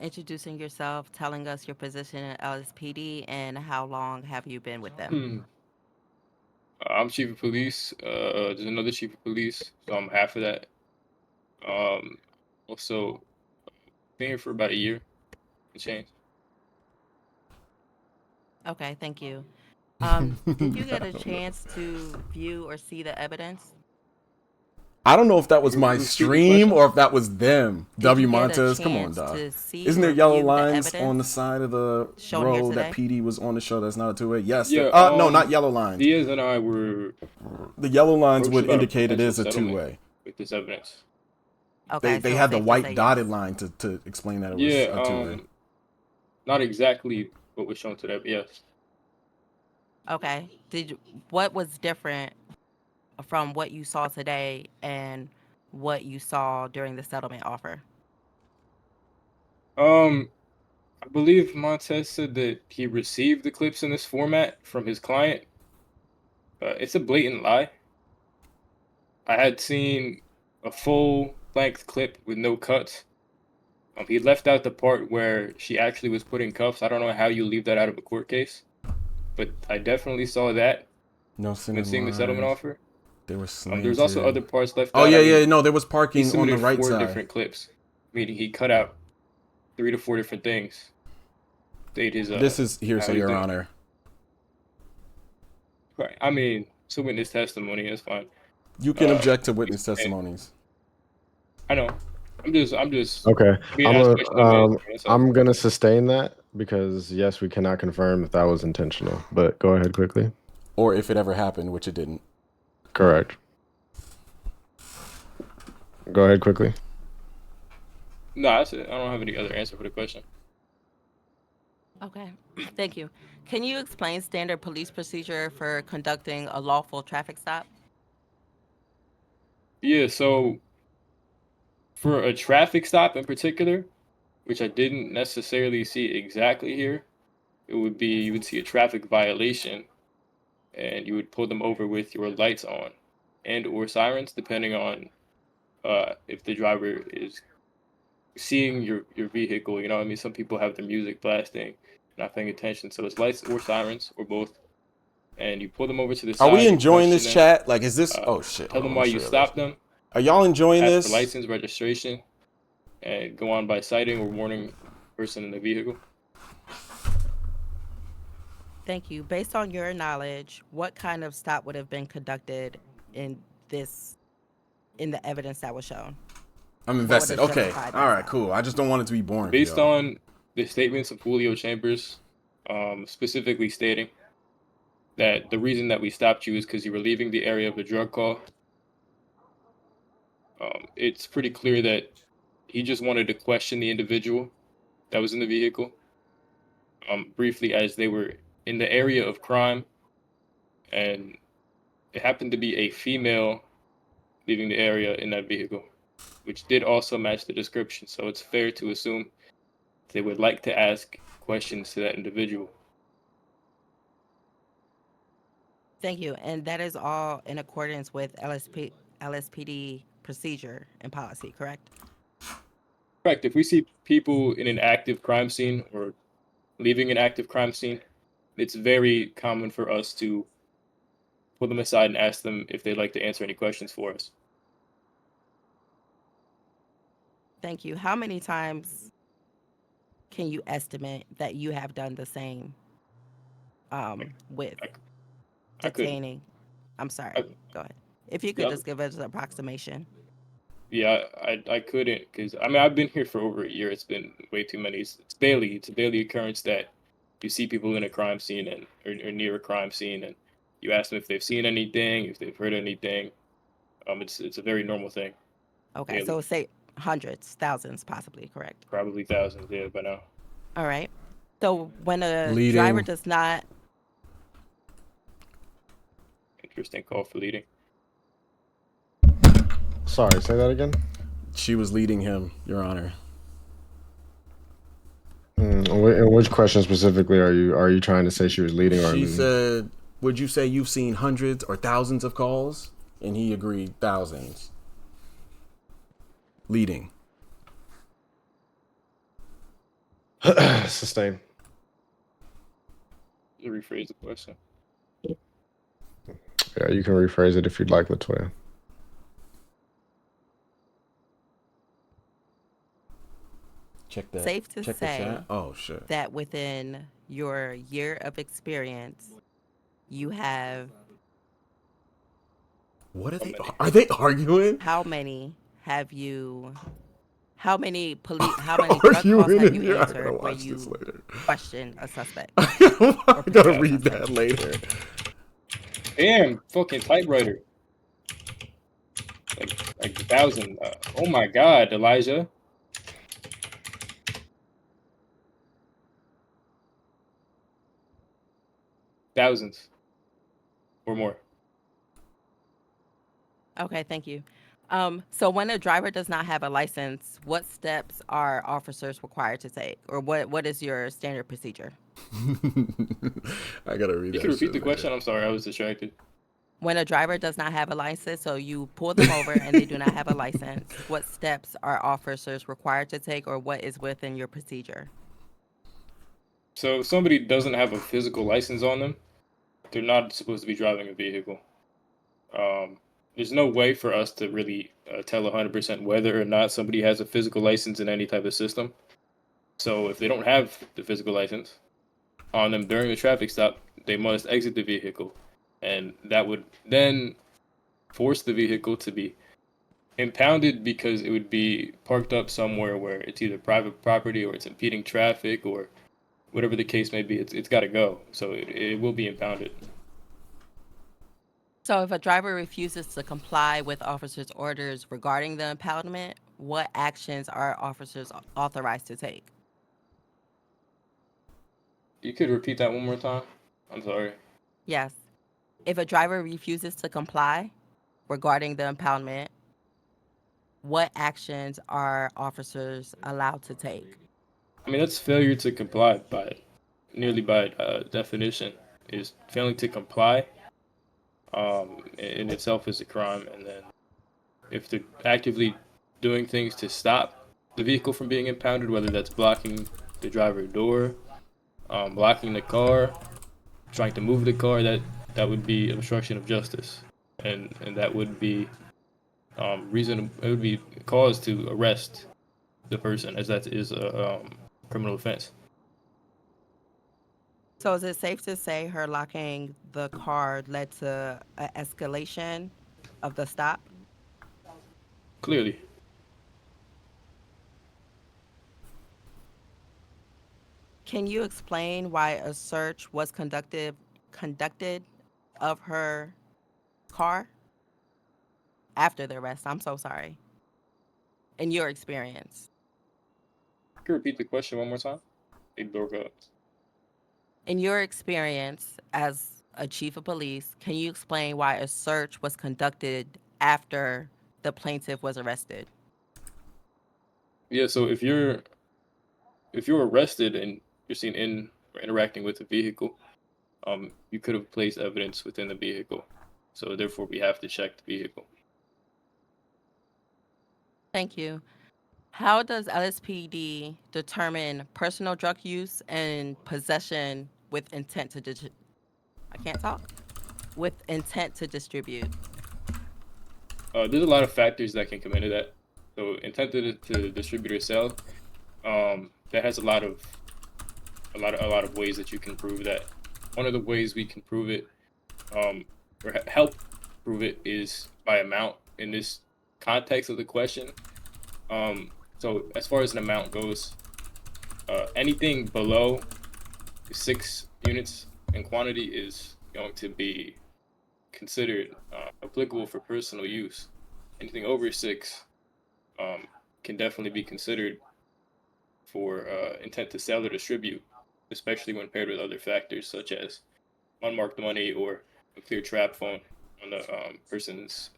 introducing yourself, telling us your position at LSPD, and how long have you been with them? I'm Chief of Police. There's another Chief of Police, so I'm half of that. Also, been here for about a year and change. Okay, thank you. Did you get a chance to view or see the evidence? I don't know if that was my stream or if that was them. Did you get a Montez, come on, chance dog. to see Isn't there or yellow view the lines evidence on the side of the shown here road that today? PD was on to show that's not a two-way? Yes. Yeah. No, not yellow lines. Diaz and I were. The yellow lines would about a indicate it is a potential two-way. with this evidence. Okay, They so had the safe to white say dotted yes. line to explain that it was Yeah. a two-way. Not exactly what was shown today, but yes. Okay. What was different from what you saw today and what you saw during the settlement offer? I believe Montez said that he received the clips in this format from his client. It's a blatant lie. I had seen a full-length clip with no cuts. He left out the part where she actually was put in cuffs. I don't know how you leave that out of a court case, but I definitely saw that No when seeing the settlement offer. They were slanted. There's also other parts left Oh out. yeah. No, there was He parking on the submitted right 4 side. different clips, meaning he cut out 3 to 4 different things. This is hearsay, Your Honor. Right. I mean, it's a witness testimony. That's fine. You can object to witness testimonies. I know. I'm just. Okay. being asked questions of me, that's all. I'm gonna sustain that because yes, we cannot confirm if that was intentional. But go ahead quickly. Or if it ever happened, which it didn't. Correct. Go ahead quickly. No, that's it. I don't have any other answer for the question. Okay, thank you. Can you explain standard police procedure for conducting a lawful traffic stop? Yeah, so for a traffic stop in particular, which I didn't necessarily see exactly here, it would be you would see a traffic violation and you would pull them over with your lights on and or sirens, depending on if the driver is seeing your vehicle. You know what I mean? Some people have the music blasting, not paying attention. So it's lights or sirens or both. And you pull them over to the side. Are we enjoying this question them, chat? Like, is this? Oh shit! Tell them why you stopped them. Are y'all enjoying Ask this? for license, registration, and go on by citing or warning person in the vehicle. Thank you. Based on your knowledge, what kind of stop would have been conducted in the evidence that was shown? I'm invested. Okay. All right. Cool. I just don't want it to be boring. Based on the statements of Julio Chambers, specifically stating that the reason that we stopped you is because you were leaving the area of the drug call. It's pretty clear that he just wanted to question the individual that was in the vehicle, briefly, as they were in the area of crime, and it happened to be a female leaving the area in that vehicle, which did also match the description. So it's fair to assume they would like to ask questions to that individual. Thank you. And that is all in accordance with LSPD procedure and policy, correct? Correct. If we see people in an active crime scene or leaving an active crime scene, it's very common for us to pull them aside and ask them if they'd like to answer any questions for us. Thank you. How many times can you estimate that you have done the same with I couldn't. detaining? I'm sorry. I- Go ahead. If you could Yeah. just give us an approximation. Yeah, I couldn't, because I mean I've been here for over a year. It's been way too many. It's a daily occurrence that you see people in a crime scene and or near a crime scene, and you ask them if they've seen anything, if they've heard anything. It's a very normal thing. Okay, Daily. so say hundreds, thousands, possibly, correct? Probably thousands, yeah, by now. All right. So when a Leading. driver does not, Interesting call for leading. Sorry, say that again. She was leading him, Your Honor. In which question specifically are you trying to say she was leading or? She said, "Would you say you've seen hundreds or thousands of calls?" And he agreed, thousands. Leading. Sustain. To rephrase the question. Yeah, you can rephrase it if you'd like, Latoya. Check that. safe to Check the say chat. Oh shit. that within your year of experience, you have What are they? Are they arguing? how many have you? How many drug calls have you Yeah, I answered gotta where watch this you later. question a suspect? I gotta read that later. Damn, fucking typewriter. Like 1,000. Oh my God, Elijah. Thousands or more. Okay, thank you. So when a driver does not have a license, what steps are officers required to take, or what is your standard procedure? I gotta read You that. can repeat shit the question. later. I'm sorry, I was distracted. When a driver does not have a license, so you pull them over and they do not have a license, what steps are officers required to take, or what is within your procedure? So if somebody doesn't have a physical license on them, they're not supposed to be driving a vehicle. There's no way for us to really tell 100% whether or not somebody has a physical license in any type of system. So if they don't have the physical license on them during a traffic stop, they must exit the vehicle. And that would then force the vehicle to be impounded because it would be parked up somewhere where it's either private property or it's impeding traffic or whatever the case may be. It's got to go. So it will be impounded. So if a driver refuses to comply with officers' orders regarding the impoundment, what actions are officers authorized to take? You could repeat that one more time? I'm sorry. Yes. If a driver refuses to comply regarding the impoundment, what actions are officers allowed to take? I mean, that's failure to comply by definition, is failing to comply in itself is a crime. And then if they're actively doing things to stop the vehicle from being impounded, whether that's blocking the driver door, blocking the car, trying to move the car, that would be obstruction of justice, and that would be reason. It would be cause to arrest the person, as that is a criminal offense. So is it safe to say her locking the car led to an escalation of the stop? Clearly. Can you explain why a search was conducted of her car after the arrest? I'm so sorry. In your experience. Can you repeat the question one more time? It broke up. In your experience as a chief of police, can you explain why a search was conducted after the plaintiff was arrested? Yeah, so if you're arrested and you're seen in or interacting with a vehicle, you could have placed evidence within the vehicle. So therefore we have to check the vehicle. Thank you. How does LSPD determine personal drug use and possession with intent to I can't talk? With intent to distribute. There's a lot of factors that can come into that. So intent to distribute or sell, that has a lot of ways that you can prove that. One of the ways we can prove it, or help prove it, is by amount in this context of the question. So as far as an amount goes, anything below 6 units in quantity is going to be considered applicable for personal use. Anything over 6 can definitely be considered for intent to sell or distribute, especially when paired with other factors such as unmarked money or a clear trap phone on the person's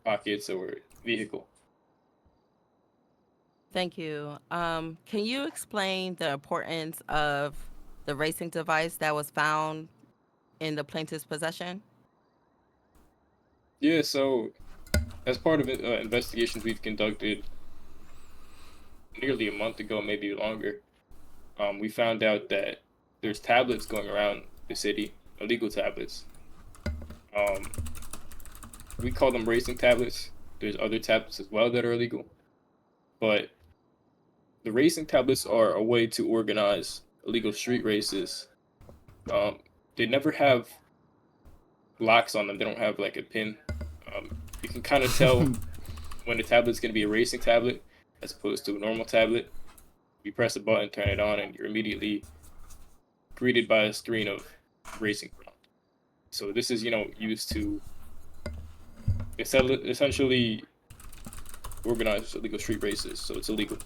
pockets or vehicle. Thank you. Can you explain the importance of the racing device that was found in the plaintiff's possession? Yeah, so as part of investigations we've conducted nearly a month ago, maybe longer, we found out that there's tablets going around the city, illegal tablets. Um, we call them racing tablets. There's other tablets as well that are illegal, but the racing tablets are a way to organize illegal street races. They never have locks on them. They don't have like a pin. You can kind of tell when the tablet's going to be a racing tablet as opposed to a normal tablet. You press a button, turn it on, and you're immediately greeted by a screen of racing ground. So this is, used to essentially organize illegal street races. So it's illegal.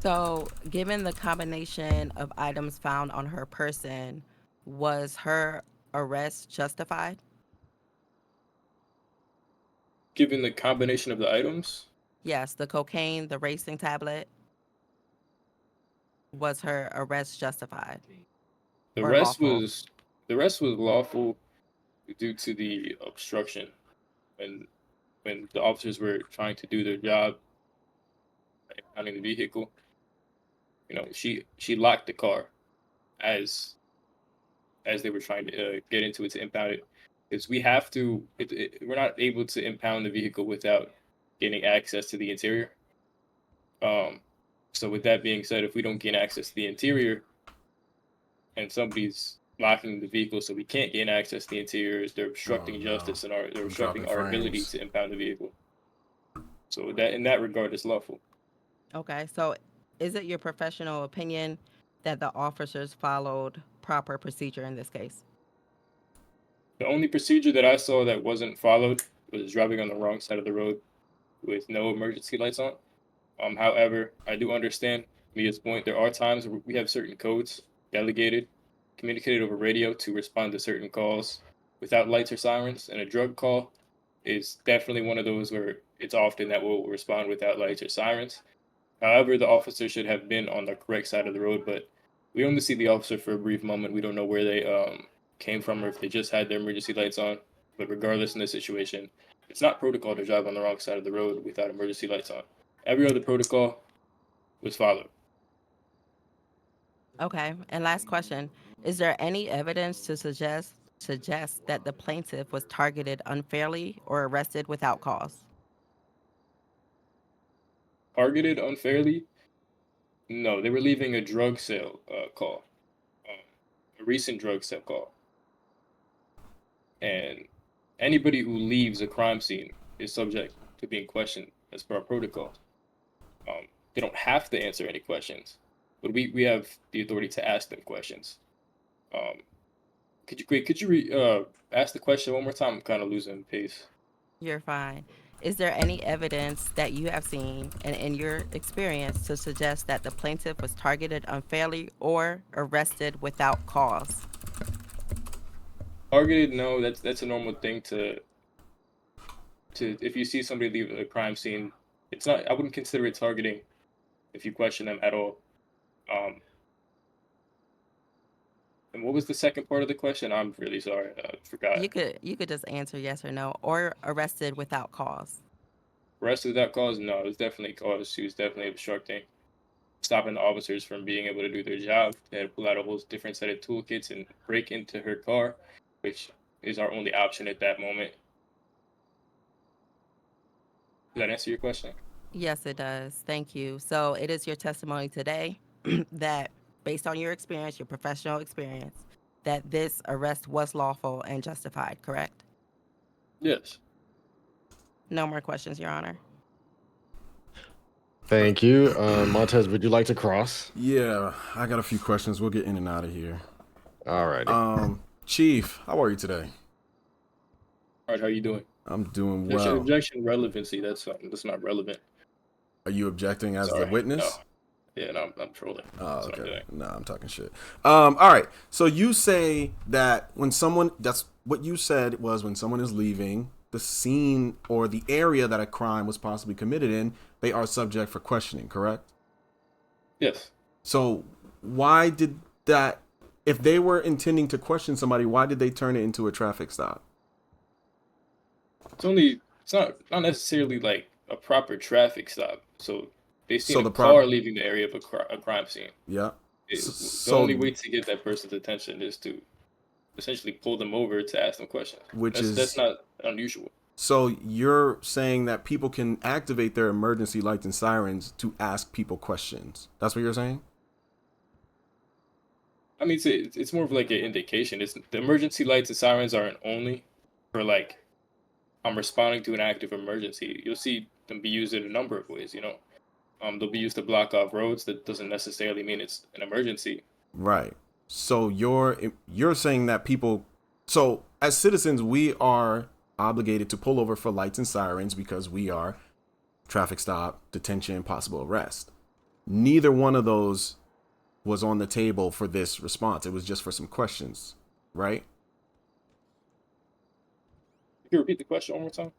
So, given the combination of items found on her person, was her arrest justified? Given the combination of the items, Yes, the cocaine, the racing tablet. Was her arrest justified the or rest lawful? was the rest was lawful due to the obstruction when the officers were trying to do their job, impounding the vehicle. She locked the car as they were trying to get into it to impound it. Because we're not able to impound the vehicle without getting access to the interior. So with that being said, if we don't gain access to the interior and somebody's locking the vehicle so we can't gain access to the interior, they're obstructing justice and they're obstructing our ability to impound the vehicle. So that in that regard is lawful. Okay, so is it your professional opinion that the officers followed proper procedure in this case? The only procedure that I saw that wasn't followed was driving on the wrong side of the road with no emergency lights on. However, I do understand Mia's point. There are times where we have certain codes delegated, communicated over radio to respond to certain calls without lights or sirens. And a drug call is definitely one of those where it's often that we'll respond without lights or sirens. However, the officer should have been on the correct side of the road, but we only see the officer for a brief moment. We don't know where they came from or if they just had their emergency lights on. But regardless, in this situation, it's not protocol to drive on the wrong side of the road without emergency lights on. Every other protocol was followed. Okay, and last question. Is there any evidence to suggest that the plaintiff was targeted unfairly or arrested without cause? Targeted unfairly? No, they were leaving a drug sale call, a recent drug sale call. And anybody who leaves a crime scene is subject to being questioned as per our protocol. They don't have to answer any questions, but we have the authority to ask them questions. Could you ask the question one more time? I'm kind of losing pace. You're fine. Is there any evidence that you have seen and in your experience to suggest that the plaintiff was targeted unfairly or arrested without cause? Targeted? No, that's a normal thing to if you see somebody leave a crime scene, it's not. I wouldn't consider it targeting if you question them at all. And what was the second part of the question? I'm really sorry, I forgot. You could just answer yes or no, or arrested without cause. Rest of that cause, no, it was definitely cause. She was definitely obstructing, stopping the officers from being able to do their job. They had to pull out a whole different set of toolkits and break into her car, which is our only option at that moment. Does that answer your question? Yes, it does. Thank you. So it is your testimony today that, based on your experience, your professional experience, that this arrest was lawful and justified, correct? Yes. No more questions, Your Honor. Thank you. Montez, would you like to cross? Yeah, I got a few questions. We'll get in and out of here. All righty. Chief, how are you today? All right, how you doing? I'm doing Objection, well. objection relevancy, that's not relevant. Are you objecting as Sorry, the witness? no. Yeah, no, I'm trolling. Oh, That's what I'm okay. doing. No, I'm talking shit. All right. So you say that when someone, that's what you said was when someone is leaving the scene or the area that a crime was possibly committed in, they are subject for questioning, correct? Yes. So why did that, if they were intending to question somebody, why did they turn it into a traffic stop? It's not necessarily like a proper traffic stop. So they seen So a the car leaving the area of a crime scene. Yeah. The only way to get that person's attention is to essentially pull them over to ask them questions. That's not unusual. So you're saying that people can activate their emergency lights and sirens to ask people questions. That's what you're saying? I mean, it's more of like an indication. It's the emergency lights and sirens aren't only for like I'm responding to an active emergency. You'll see them be used in a number of ways. They'll be used to block off roads. That doesn't necessarily mean it's an emergency. Right. So you're saying that people, so as citizens, we are obligated to pull over for lights and sirens because we are traffic stop, detention, possible arrest. Neither one of those was on the table for this response. It was just for some questions, right? Can you repeat the question one more time?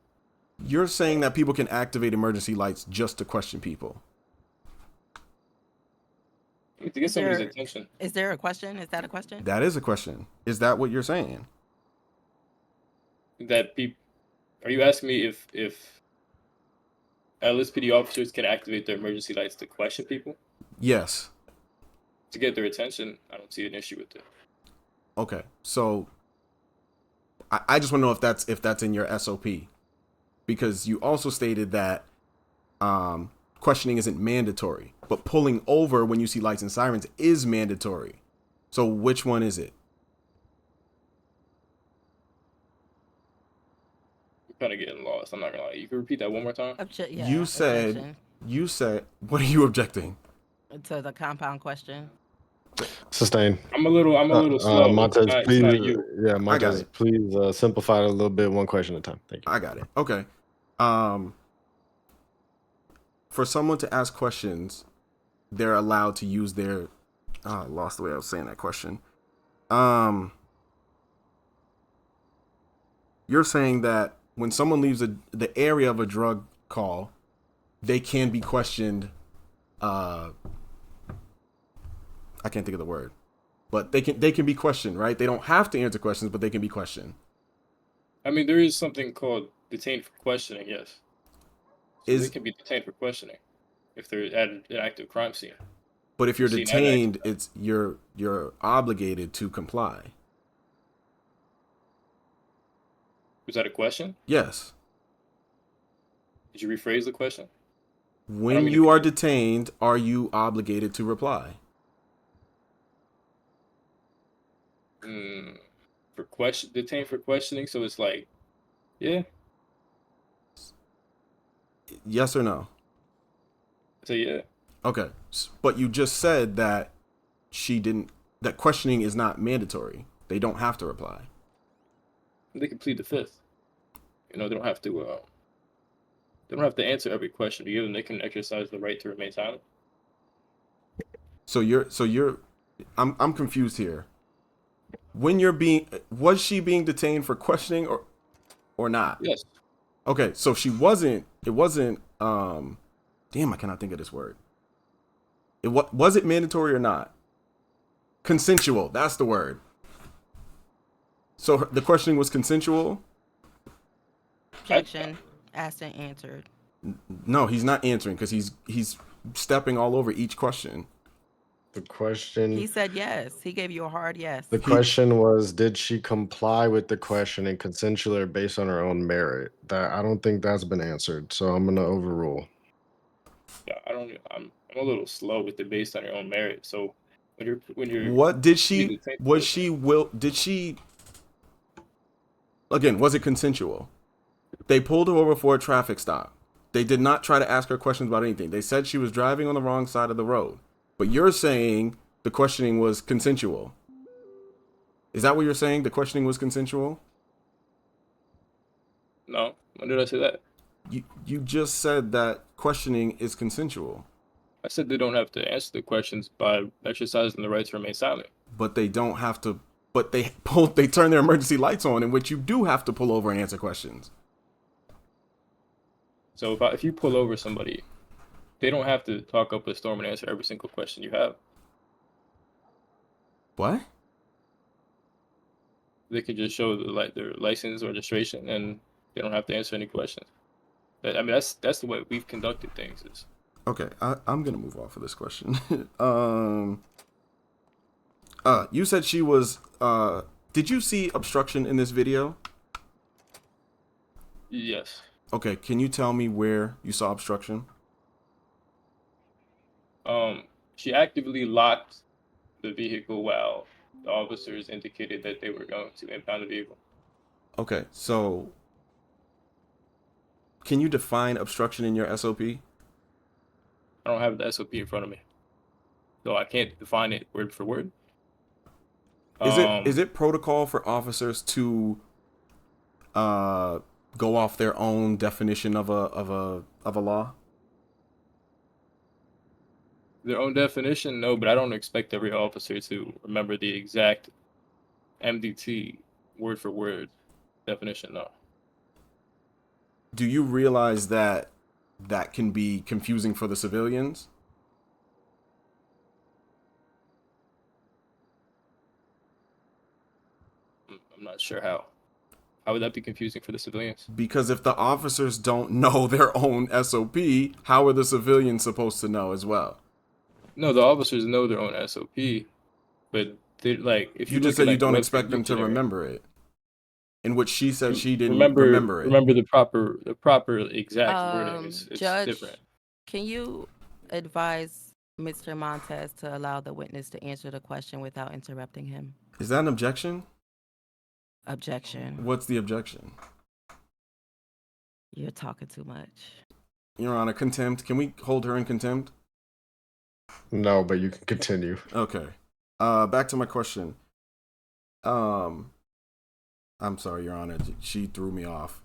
You're saying that people can activate emergency lights just to question people. To get somebody's attention. Is there a question? Is that a question? That is a question. Is that what you're saying? Are you asking me if LSPD officers can activate their emergency lights to question people? Yes. To get their attention, I don't see an issue with it. Okay, so I just want to know if that's in your SOP, because you also stated that questioning isn't mandatory, but pulling over when you see lights and sirens is mandatory. So which one is it? I'm kind of getting lost. I'm not gonna lie. You can repeat that one more time. You said, what are you objecting? To the compound question. Sustain. I'm a little slow. Montez, It's not you. Yeah, Montez, please simplify it a little bit, one question at a time. Thank you. I got it. Okay. For someone to ask questions, they're allowed to use their. I lost the way I was saying that question. You're saying that when someone leaves the area of a drug call, they can be questioned. I can't think of the word, but they can be questioned, right? They don't have to answer questions, but they can be questioned. I mean, there is something called detained for questioning. Yes, so they can be detained for questioning if they're at an active crime scene. But if you're detained, it's you're obligated to comply. Was that a question? Yes. Did you rephrase the question? When you are detained, are you obligated to reply? Detained for questioning, so it's like, yeah. Yes or no? So yeah. Okay, but you just said that that questioning is not mandatory. They don't have to reply. They can plead the fifth. They don't have to. They don't have to answer every question you give them. They can exercise the right to remain silent. So I'm confused here. Was she being detained for questioning or not? Yes. Okay, so it wasn't damn, I cannot think of this word. Was it mandatory or not? Consensual, that's the word. So the questioning was consensual? Objection. Asked and answered. No, he's not answering because he's stepping all over each question. The question. He said yes. He gave you a hard yes. The question was, did she comply with the question and consensually or based on her own merit? That I don't think that's been answered, so I'm gonna overrule. Yeah, I'm a little slow with the based on your own merit. So when you're What did she? Was she will? Did she? Again, was it consensual? They pulled her over for a traffic stop. They did not try to ask her questions about anything. They said she was driving on the wrong side of the road. But you're saying the questioning was consensual. Is that what you're saying? The questioning was consensual? No, when did I say that? You just said that questioning is consensual. I said they don't have to answer the questions by exercising the right to remain silent. But they don't have to. But they turn their emergency lights on, in which you do have to pull over and answer questions. So if you pull over somebody, they don't have to talk up a storm and answer every single question you have. What? They can just show their license or registration, and they don't have to answer any questions. I mean, that's the way we've conducted things. Is Okay, I'm gonna move off of this question. You said she was. Did you see obstruction in this video? yes. Okay, can you tell me where you saw obstruction? She actively locked the vehicle while the officers indicated that they were going to impound the vehicle. Okay, so can you define obstruction in your SOP? I don't have the SOP in front of me, so I can't define it word for word. Is it protocol for officers to go off their own definition of a law? Their own definition, no, but I don't expect every officer to remember the exact MDT word for word definition, no. Do you realize that that can be confusing for the civilians? I'm not sure how. How would that be confusing for the civilians? Because if the officers don't know their own SOP, how are the civilians supposed to know as well? No, the officers know their own SOP, but they if You just said look at you don't the expect them to dictionary, remember it. In which she said she didn't remember remember it. remember the proper exact wording is Judge, different. can you advise Mr. Montez to allow the witness to answer the question without interrupting him? Is that an objection? Objection. What's the objection? You're talking too much. Your Honor, contempt. Can we hold her in contempt? No, but you can continue. Okay. Back to my question. I'm sorry, Your Honor. She threw me off.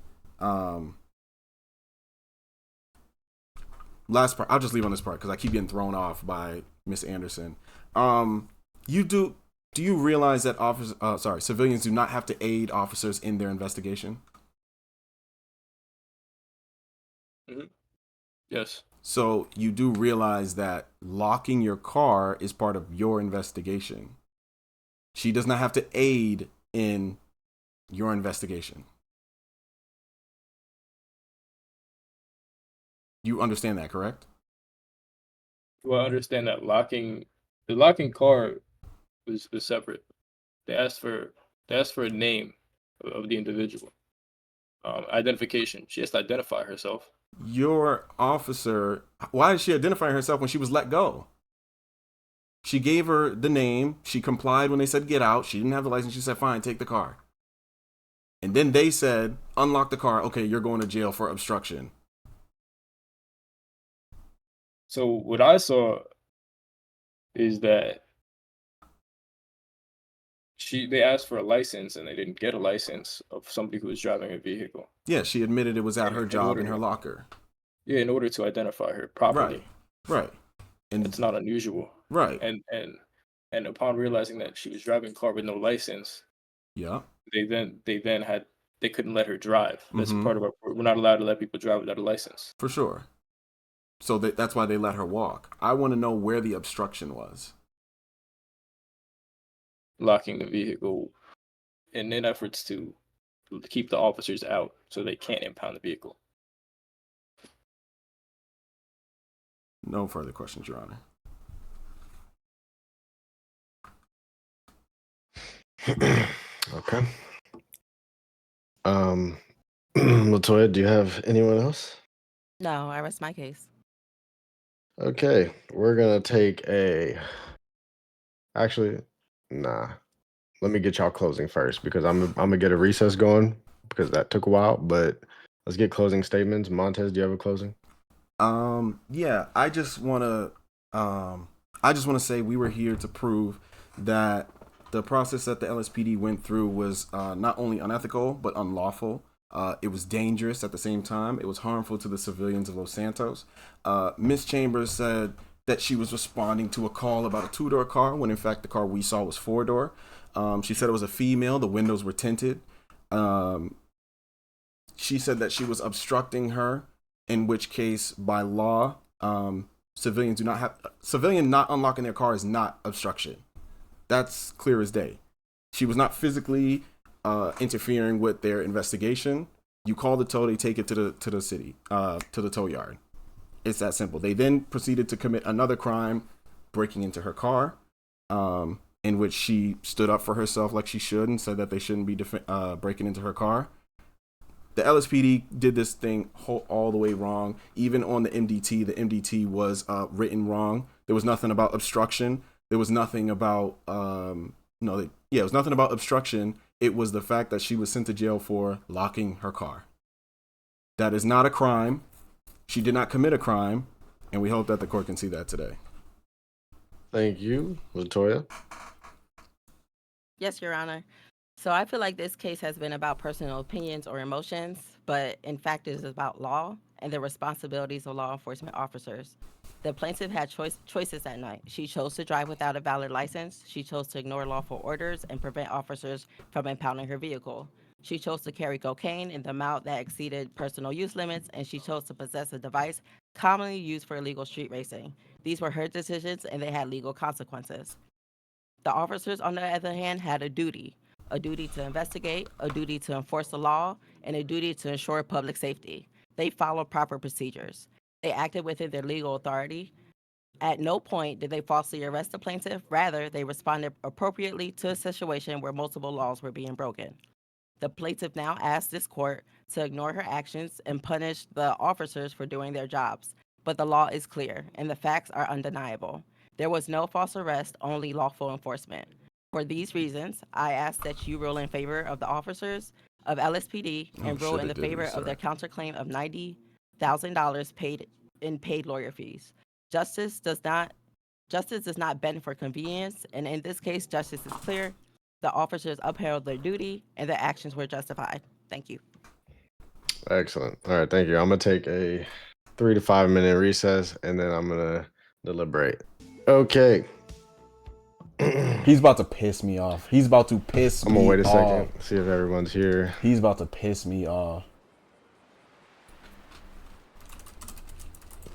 Last part. I'll just leave on this part because I keep getting thrown off by Miss Anderson. Do you realize that civilians do not have to aid officers in their investigation? Mm-hmm. Yes. So you do realize that locking your car is part of your investigation. She does not have to aid in your investigation. You understand that, correct? Well, I understand that the locking car was separate. They asked for a name of the individual. Identification. She has to identify herself. Your officer, why did she identify herself when she was let go? She gave her the name. She complied when they said get out. She didn't have the license. She said, fine, take the car. And then they said, unlock the car. Okay, you're going to jail for obstruction. So what I saw is that they asked for a license and they didn't get a license of somebody who was driving a vehicle. Yeah, she admitted it was at her job in her locker. Yeah, in order to identify her properly. Right. And it's not unusual. Right. And upon realizing that she was driving a car with no license, yeah, they couldn't let her drive. That's part of we're not allowed to let people drive without a license. For sure. So that's why they let her walk. I want to know where the obstruction was. Locking the vehicle in efforts to keep the officers out so they can't impound the vehicle. No further questions, Your Honor. Okay. Latoya, do you have anyone else? No, I rest my case. Okay, we're gonna take a. Actually, nah. Let me get y'all closing first because I'm gonna get a recess going because that took a while. But let's get closing statements. Montez, do you have a closing? Yeah, I just wanna say we were here to prove that the process that the LSPD went through was not only unethical but unlawful. It was dangerous at the same time. It was harmful to the civilians of Los Santos. Miss Chambers said that she was responding to a call about a 2-door car when in fact the car we saw was 4-door. She said it was a female. The windows were tinted. She said that she was obstructing her, in which case, by law, civilian not unlocking their car is not obstruction. That's clear as day. She was not physically interfering with their investigation. You call the tow, they take it to the city, to the tow yard. It's that simple. They then proceeded to commit another crime, breaking into her car, in which she stood up for herself like she should and said that they shouldn't be breaking into her car. The LSPD did this thing all the way wrong. Even on the MDT was written wrong. There was nothing about obstruction. There was nothing about it was nothing about obstruction. It was the fact that she was sent to jail for locking her car. That is not a crime. She did not commit a crime, and we hope that the court can see that today. Thank you, Latoya. Yes, Your Honor. So I feel like this case has been about personal opinions or emotions, but in fact it is about law and the responsibilities of law enforcement officers. The plaintiff had choices that night. She chose to drive without a valid license. She chose to ignore lawful orders and prevent officers from impounding her vehicle. She chose to carry cocaine in the amount that exceeded personal use limits, and she chose to possess a device commonly used for illegal street racing. These were her decisions, and they had legal consequences. The officers, on the other hand, had a duty to investigate, a duty to enforce the law, and a duty to ensure public safety. They followed proper procedures. They acted within their legal authority. At no point did they falsely arrest the plaintiff. Rather, they responded appropriately to a situation where multiple laws were being broken. The plaintiff now asks this court to ignore her actions and punish the officers for doing their jobs. But the law is clear, and the facts are undeniable. There was no false arrest, only lawful enforcement. For these reasons, I ask that you rule in favor of the officers of LSPD and rule in the favor of their counterclaim of $90,000 paid lawyer fees. Justice does not bend for convenience, and in this case, justice is clear. The officers upheld their duty, and their actions were justified. Thank you. Excellent. All right, thank you. I'm gonna take a 3 to 5 minute recess, and then I'm gonna deliberate. Okay. He's about to piss me off. I'm gonna wait a second, see if everyone's here. He's about to piss me off.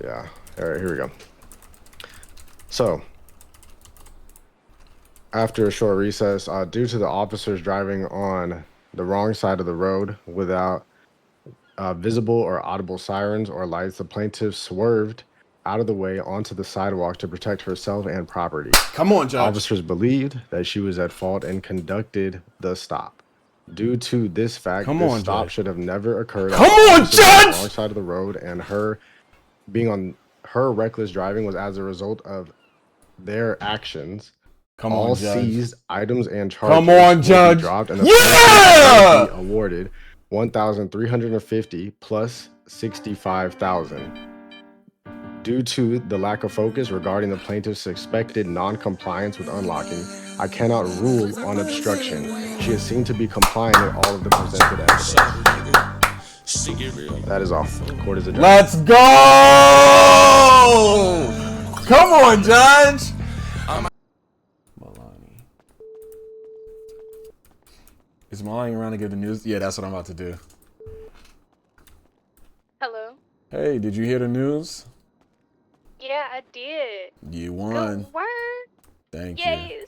Yeah. All right, here we go. So, after a short recess, due to the officers driving on the wrong side of the road without visible or audible sirens or lights, the plaintiff swerved out of the way onto the sidewalk to protect herself and property. Come on, Judge. Officers believed that she was at fault and conducted the stop. Due to this fact, this stop should have never occurred. Come on, Judge! On the wrong side of the road, and her being on her reckless driving was as a result of their actions. All seized items and charges will be dropped, and the plaintiff will be awarded $1,350 plus $65,000. Due to the lack of focus regarding the plaintiff's suspected non-compliance with unlocking, I cannot rule on obstruction. She is seen to be compliant with all of the presented evidence. That is all. Court is adjourned. Let's go! Come on, Judge! Milani. Is Milani around to give the news? Yeah, that's what I'm about to do. Hello. Hey, did you hear the news? Yeah, I did. You won. Good word. Thank you. Yes.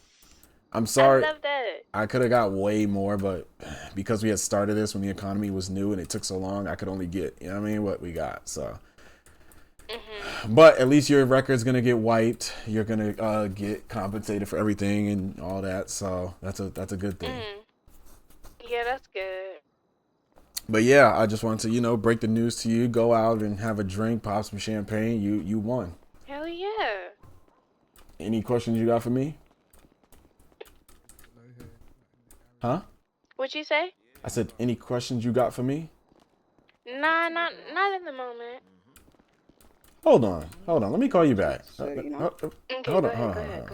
I'm sorry. I love that. I could have got way more, but because we had started this when the economy was new and it took so long, I could only get, what we got. So But at least your record's gonna get wiped. You're gonna get compensated for everything and all that. So that's a good thing. Yeah, that's good. But yeah, I just wanted to break the news to you. Go out and have a drink, pop some champagne. You won. Hell yeah. Any questions you got for me? Huh? What'd you say? I said, any questions you got for me? Nah, not at the moment. Hold on. Let me call you back. Okay, Hold go on. ahead.